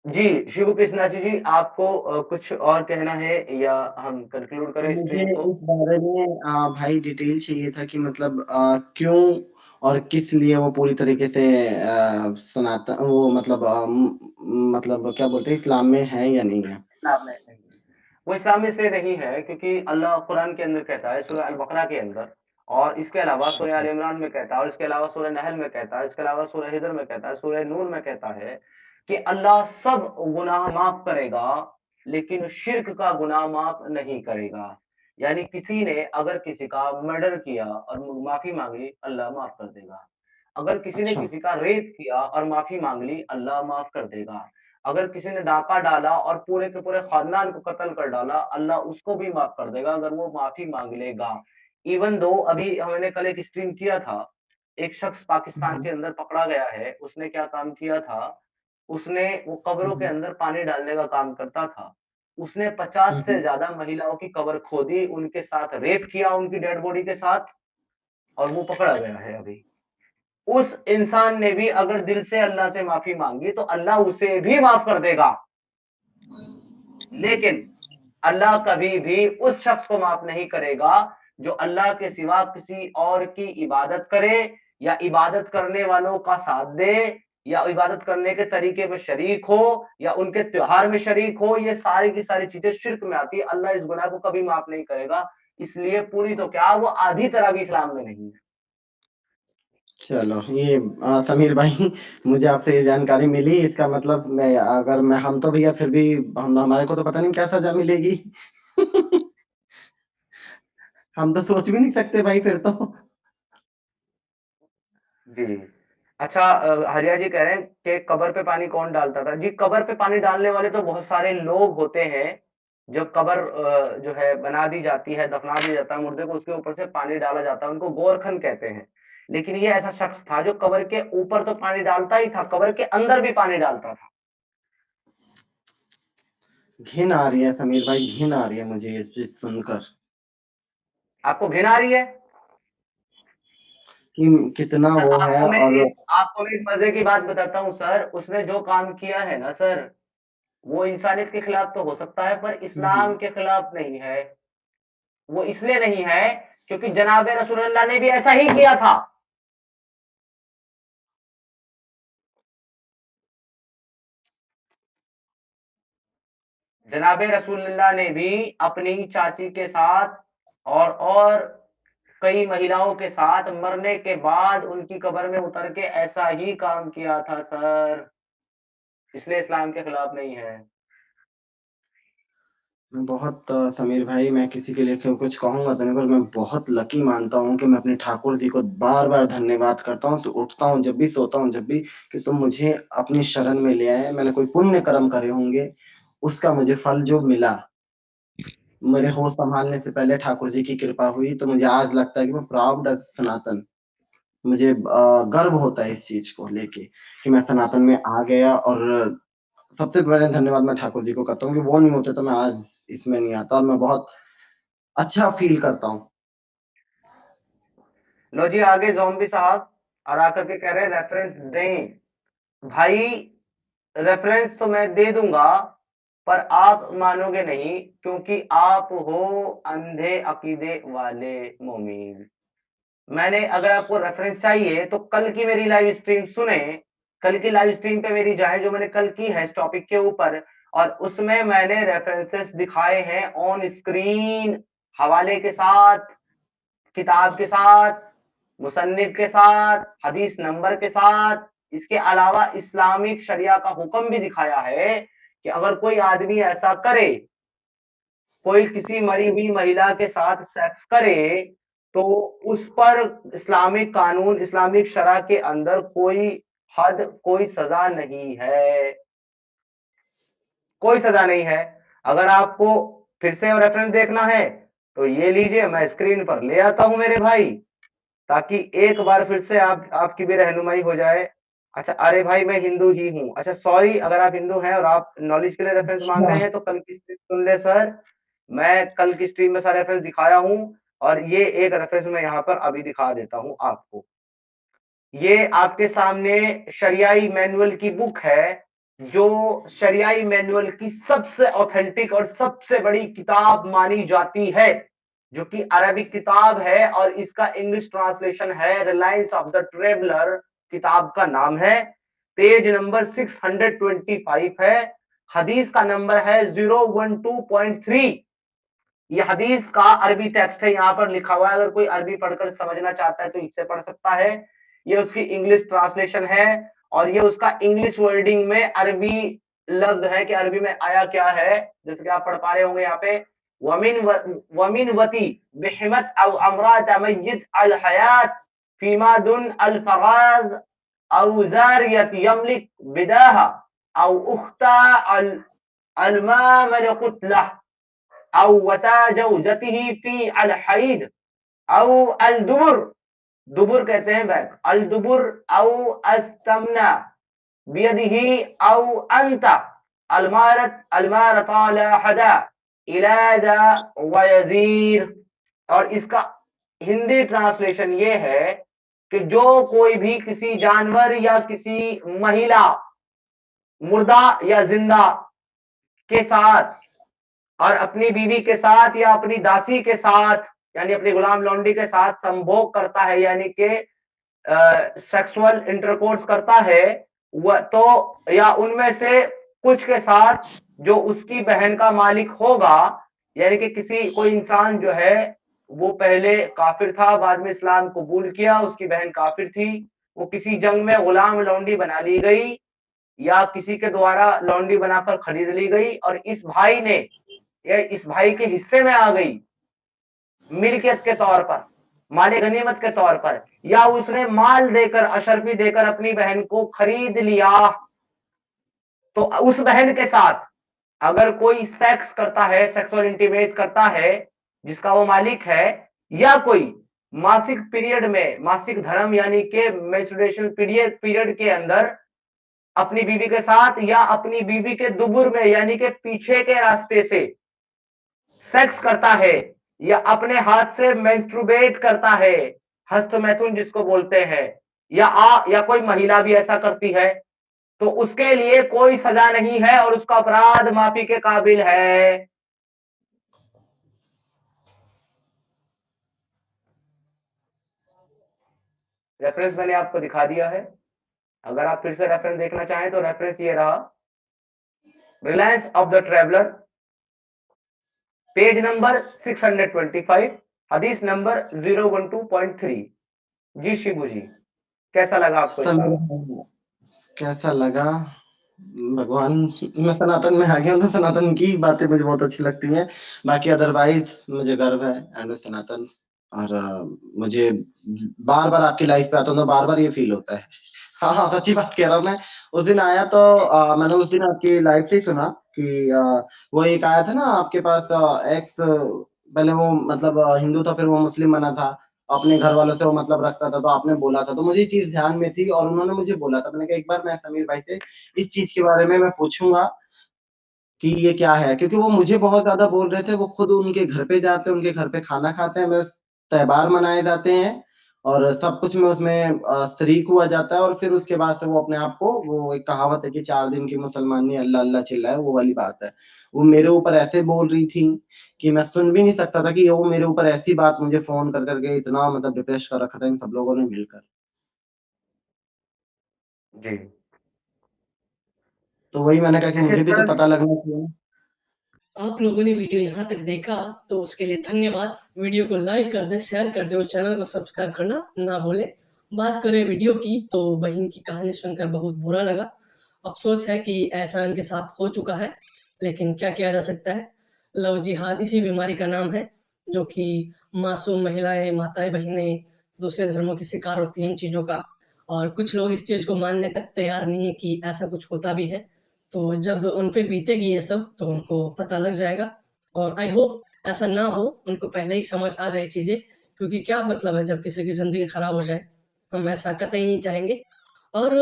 जी, शिव कृष्णाजी जी, आपको कुछ और कहना है या हम कंक्लूड करें मुझे स्ट्रीम को? इस बारे में भाई डिटेल चाहिए था कि मतलब क्यों और किस लिए वो पूरी तरीके से वो मतलब मतलब क्या बोलते हैं इस्लाम में है या नहीं है? इस्लाम में नहीं है। वो इस्लाम में इसलिए नहीं है क्योंकि अल्लाह कुरान के अंदर कहता है सूरह अल-बकरा के अंदर और इसके अलावा सूरह आल इमरान में कहता है और इसके अलावा सूरह नहल में कहता है, इसके अलावा सूरह हिजर में कहता है, सूरह नूर में कहता है कि अल्लाह सब गुनाह माफ करेगा, लेकिन शिर्क का गुनाह माफ नहीं करेगा। यानी किसी ने अगर किसी का मर्डर किया और माफी मांग ली, अल्लाह माफ कर देगा। अगर किसी ने अच्छा। किसी का रेप किया और माफी मांग ली, अल्लाह माफ कर देगा। अगर किसी ने डाका डाला और पूरे के पूरे खानदान को कत्ल कर डाला, अल्लाह उसको भी माफ कर देगा अगर वो माफी मांग लेगा। इवन दो अभी हमने कल एक स्ट्रीम किया था, एक शख्स पाकिस्तान हुँ, के अंदर पकड़ा गया है, उसने क्या काम किया था, उसने वो कब्रों के हुँ, अंदर पानी डालने का काम करता था। उसने 50 हुँ, से हुँ, ज़्यादा महिलाओं की कब्र खोदी, उनके साथ रेप किया उनकी डेड बॉडी के साथ और वो पकड़ा गया है अभी। उस इंसान ने भी अगर दिल से अल्लाह से माफी मांगी तो अल्लाह उसे भी माफ कर देगा। लेकिन अल्लाह कभी भी उस शख्स को माफ नहीं करेगा जो अल्लाह के सिवा किसी और की इबादत करे या इबादत करने वालों का साथ दे या इबादत करने के तरीके में शरीक हो या उनके त्योहार में शरीक हो। ये सारी की सारी चीजें शिर्क में आती है। अल्लाह इस गुनाह को कभी माफ नहीं करेगा। इसलिए पूरी तो क्या वो आधी तरह भी इस्लाम में नहीं है। चलो ये समीर भाई मुझे आपसे ये जानकारी मिली इसका मतलब मैं हम तो भैया फिर भी हम हमारे को तो पता नहीं क्या सज़ा मिलेगी। हम तो सोच भी नहीं सकते भाई फिर तो। जी। अच्छा हरिया जी कह रहे हैं कि कब्र पे पानी कौन डालता था? जी, कब्र पे पानी डालने वाले तो बहुत सारे लोग होते हैं। जब कब्र जो है बना दी जाती है, दफना दिया जाता है मुर्दे को, उसके ऊपर से पानी डाला जाता है, उनको गोरखन कहते हैं। लेकिन ये ऐसा शख्स था जो कब्र के ऊपर तो पानी डालता ही था, कब्र के अंदर भी पानी डालता था। घिन आ रही है समीर भाई, घिन आ रही है मुझे ये चीज़ सुनकर आपको घिन आ रही है? कि कितना सर वो है और आपको मैं एक मज़े की बात बताता हूँ सर, उसने जो काम किया है ना सर, वो इंसानियत के खिलाफ तो हो सकता है पर हुँ, हुँ। इस्लाम के खिलाफ नहीं है। वो इसलिए नहीं है क्योंकि जनाब रसूलुल्लाह ने भी ऐसा ही किया था। जनाब रसूलुल्लाह ने भी अपनी चाची के साथ और कई महिलाओं के साथ मरने के बाद उनकी कब्र में उतर के ऐसा ही काम किया था सर। इसलिए इस्लाम के खिलाफ नहीं है। मैं बहुत समीर भाई मैं किसी के लिए कुछ कहूँगा तो नहीं पर मैं बहुत लकी मानता हूँ कि मैं अपने ठाकुर जी को बार-बार धन्यवाद करता हूँ। तो उठता हूँ जब भी, सोता हूँ जब भी कि तुम मुझे अपनी शरण में ले आए। मैंने कोई पुण्य कर्म करे होंगे, उसका मुझे फल जो मिला, मेरे होश संभालने से पहले ठाकुर जी की कृपा हुई तो मुझे आज लगता है कि मैं प्राउड एज़ सनातन। मुझे गर्व होता है इस चीज को लेके कि मैं सनातन में आ गया। और सबसे पहले धन्यवाद मैं ठाकुर जी को करता हूँ कि वो नहीं होते तो मैं आज इसमें नहीं आता, और मैं बहुत अच्छा फील करता हूँ। लो जी आगे ज़ॉम्बी साहब और आकर के कह रहे हैं रेफरेंस दें। भाई रेफरेंस तो मैं दे दूंगा, पर आप मानोगे नहीं, क्योंकि आप हो अंधे अकीदे वाले मोमीन। मैंने, अगर आपको रेफरेंस चाहिए तो कल की मेरी लाइव स्ट्रीम सुने, कल की लाइव स्ट्रीम पे मेरी जाए जो मैंने कल की है इस टॉपिक के ऊपर, और उसमें मैंने रेफरेंसेस दिखाए हैं ऑन स्क्रीन, हवाले के साथ, किताब के साथ, मुसन्निफ के साथ, हदीस नंबर के साथ। इसके अलावा इस्लामिक शरिया का हुक्म भी दिखाया है कि अगर कोई आदमी ऐसा करे, कोई किसी मरी हुई महिला के साथ सेक्स करे, तो उस पर इस्लामिक कानून, इस्लामिक शरा के अंदर कोई हद, कोई सजा नहीं है, कोई सजा नहीं है। अगर आपको फिर से रेफरेंस देखना है तो ये लीजिए, मैं स्क्रीन पर ले आता हूं मेरे भाई, ताकि एक बार फिर से आपकी भी रहनुमाई हो जाए। अच्छा, अरे भाई मैं हिंदू ही हूँ, अच्छा सॉरी, अगर आप हिंदू हैं और आप नॉलेज के लिए रेफरेंस मांग रहे अच्छा हैं तो कल की स्ट्रीम सुन ले सर, मैं कल की स्ट्रीम में सारे रेफरेंस दिखाया हूँ, और ये एक रेफरेंस मैं यहाँ पर अभी दिखा देता हूँ आपको। ये आपके सामने शरियाई मैनुअल की बुक है, जो शरियाई मैनुअल की सबसे ऑथेंटिक और सबसे बड़ी किताब मानी जाती है, जो कि अरबिक किताब है, और इसका इंग्लिश ट्रांसलेशन है रिलायंस ऑफ द ट्रेवलर, किताब का नाम है। पेज नंबर 625 है, हदीस का नंबर है 012.3। ये हदीस का अरबी टेक्स्ट है, यहाँ पर लिखा हुआ है, अगर कोई अरबी पढ़कर समझना चाहता है तो इससे पढ़ सकता है। ये उसकी इंग्लिश ट्रांसलेशन है, और ये उसका इंग्लिश वर्डिंग में अरबी लफ्ज है कि अरबी में आया क्या है, जैसे कि आप पढ़ पा रहे होंगे यहाँ पे, वमिन वती बिहिमत औ अमरात मय्यित अल हयात फीमा दुन अल फराज औ जारियत यमलिक बिदाहा औ उख्ता अल अलमा मलकुतला औ वता जौजतिही फी अल हईद औ अल दुबुर, दुबुर कहते हैं बैग, अल दुबुर औ अस्तमना बियदिही औ अंता अलमारत अलमारत अला हदा इलादा वयजीर। और इसका हिंदी ट्रांसलेशन ये है कि जो कोई भी किसी जानवर या किसी महिला, मुर्दा या जिंदा के साथ, और अपनी बीवी के साथ या अपनी दासी के साथ, यानी अपनी गुलाम लौंडी के साथ संभोग करता है, यानी कि सेक्सुअल इंटरकोर्स करता है, वह तो, या उनमें से कुछ के साथ जो उसकी बहन का मालिक होगा, यानी कि किसी, कोई इंसान जो है वो पहले काफिर था, बाद में इस्लाम कबूल किया, उसकी बहन काफिर थी, वो किसी जंग में गुलाम लौंडी बना ली गई, या किसी के द्वारा लौंडी बनाकर खरीद ली गई, और इस भाई ने, या इस भाई के हिस्से में आ गई मिल्कियत के तौर पर, माले गनीमत के तौर पर, या उसने माल देकर, अशरफी देकर अपनी बहन को खरीद लिया, तो उस बहन के साथ अगर कोई सेक्स करता है, सेक्सुअल इंटीमेट करता है, जिसका वो मालिक है, या कोई मासिक पीरियड में, मासिक धर्म यानी कि मेंस्ट्रुएशन पीरियड के अंदर अपनी बीवी के साथ, या अपनी बीवी के दुबुर में यानी कि पीछे के रास्ते से सेक्स करता है, या अपने हाथ से मेंस्ट्रुएट करता है, हस्तमैथुन जिसको बोलते हैं, या कोई महिला भी ऐसा करती है, तो उसके लिए कोई सजा नहीं है, और उसका अपराध माफी के काबिल है। रेफरेंस मैंने आपको दिखा दिया है, अगर आप फिर से रेफरेंस देखना चाहें तो रेफरेंस ये रहा, Reliance of the traveller, page number 625, हदीस नंबर 012.3। जी शिबू जी, कैसा लगा आपको इसका? कैसा लगा? भगवान, मैं सनातन में आ गया हूँ तो सनातन की बातें मुझे बहुत अच्छी लगती हैं। बाकी अदरवाइज मुझे गर्व है एंड सनातन, और मुझे बार-बार आपकी लाइफ पे आता हूँ तो बार-बार ये फील होता है। हाँ, हाँ, सच्ची बात कह रहा हूँ मैं। उस दिन आया तो मैंने उस दिन आपकी लाइव से ही सुना कि वो एक आया था ना आपके पास, एक्स, पहले वो मतलब हिंदू था, फिर वो मुस्लिम बना था। अपने घर वालों से वो मतलब रखता था, तो आपने बोला था, तो मुझे ये चीज़ ध्यान में थी और उन्होंने मुझे बोला था। मैंने कहा एक बार मैं समीर भाई से इस चीज़ के बारे में मैं पूछूँगा कि ये क्या है? क्योंकि वो मुझे बहुत ज़्यादा बोल रहे थे, वो खुद उनके घर पे जाते हैं, उनके घर पे खाना खाते हैं, बस त्योहार मनाए जाते हैं और सब कुछ में उसमें शरीक हुआ जाता है और फिर उसके बाद से वो अपने आप को, वो एक कहावत है कि 4 दिन की मुसलमानी अल्लाह अल्लाह चिल्लाए, वो वाली बात है। वो मेरे ऊपर ऐसे बोल रही थी कि मैं सुन भी नहीं सकता था कि वो मेरे ऊपर ऐसी बात मुझे फ़ोन कर के इतना मतलब डिप्रेस कर रखा था इन सब लोगों ने मिलकर। जी। तो वही मैंने कहा कि देखिए मुझे इस भी तो तरह पता लगना चाहिए। आप लोगों ने वीडियो यहाँ तक देखा तो उसके लिए धन्यवाद। वीडियो को लाइक कर दें, शेयर कर दें और चैनल को सब्सक्राइब करना ना भूलें। बात करें वीडियो की तो बहन की कहानी सुनकर बहुत बुरा लगा। अफ़सोस है कि ऐसा इनके साथ हो चुका है, लेकिन क्या किया जा सकता है। लव जिहाद इसी बीमारी का नाम है, जो कि मासूम महिलाएँ, माताएँ, बहनें दूसरे धर्मों की शिकार होती हैं इन चीज़ों का। और कुछ लोग इस चीज़ को मानने तक तैयार नहीं है कि ऐसा कुछ होता भी है। तो जब उन पे बीतेगी ये सब तो उनको पता लग जाएगा और आई होप ऐसा ना हो, उनको पहले ही समझ आ जाए चीज़ें, क्योंकि क्या मतलब है जब किसी की ज़िंदगी खराब हो जाए, हम ऐसा कतई नहीं चाहेंगे। और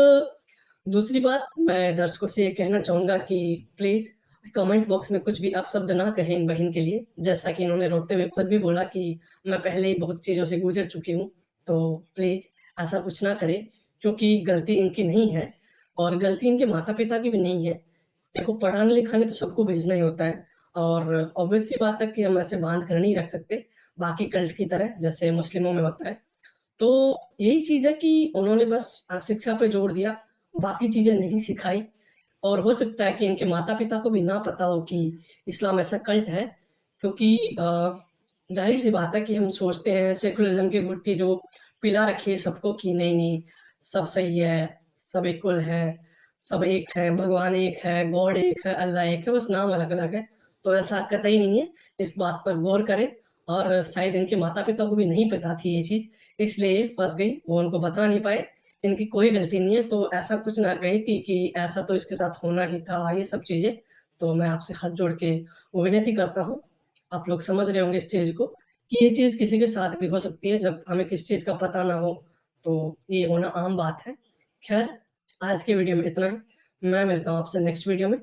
दूसरी बात मैं दर्शकों से ये कहना चाहूँगा कि प्लीज़ कमेंट बॉक्स में कुछ भी अपशब्द ना कहें इन बहन के लिए, जैसा कि इन्होंने रोते हुए खुद भी बोला कि मैं पहले ही बहुत चीज़ों से गुज़र चुकी हूँ। तो प्लीज़ ऐसा कुछ ना करें, क्योंकि गलती इनकी नहीं है और गलती इनके माता-पिता की भी नहीं है। देखो पढ़ाने-लिखाने तो सबको भेजना ही होता है और ऑब्वियस सी बात है कि हम ऐसे बाँध कर नहीं रख सकते, बाकी कल्ट की तरह जैसे मुस्लिमों में होता है। तो यही चीज़ है कि उन्होंने बस शिक्षा पे जोर दिया, बाकी चीज़ें नहीं सिखाई और हो सकता है कि इनके माता-पिता को भी ना पता हो कि इस्लाम ऐसा कल्ट है, क्योंकि ज़ाहिर-सी बात है कि हम सोचते हैं सेकुलरिज़्म की गुत्थी जो पिला रखी है सबको कि नहीं, सब सही है, सब इक्वल है, सब एक है, भगवान एक है, गॉड एक है, अल्लाह एक है, बस नाम अलग-अलग है। तो ऐसा कतई नहीं है, इस बात पर गौर करें और शायद इनके माता-पिता को भी नहीं पता थी ये चीज़, इसलिए ये फँस गई, वो उनको बता नहीं पाए। इनकी कोई गलती नहीं है, तो ऐसा कुछ ना कहें कि ऐसा तो इसके साथ होना ही था, ये सब चीज़ें। तो मैं आपसे हाथ जोड़ के विनती करता हूँ, आप लोग समझ रहे होंगे इस चीज़ को कि ये चीज़ किसी के साथ भी हो सकती है, जब हमें किसी चीज़ का पता ना हो, तो ये होना आम बात है। ख़ैर, आज के वीडियो में इतना ही। मैं मिलता हूँ आपसे नेक्स्ट वीडियो में।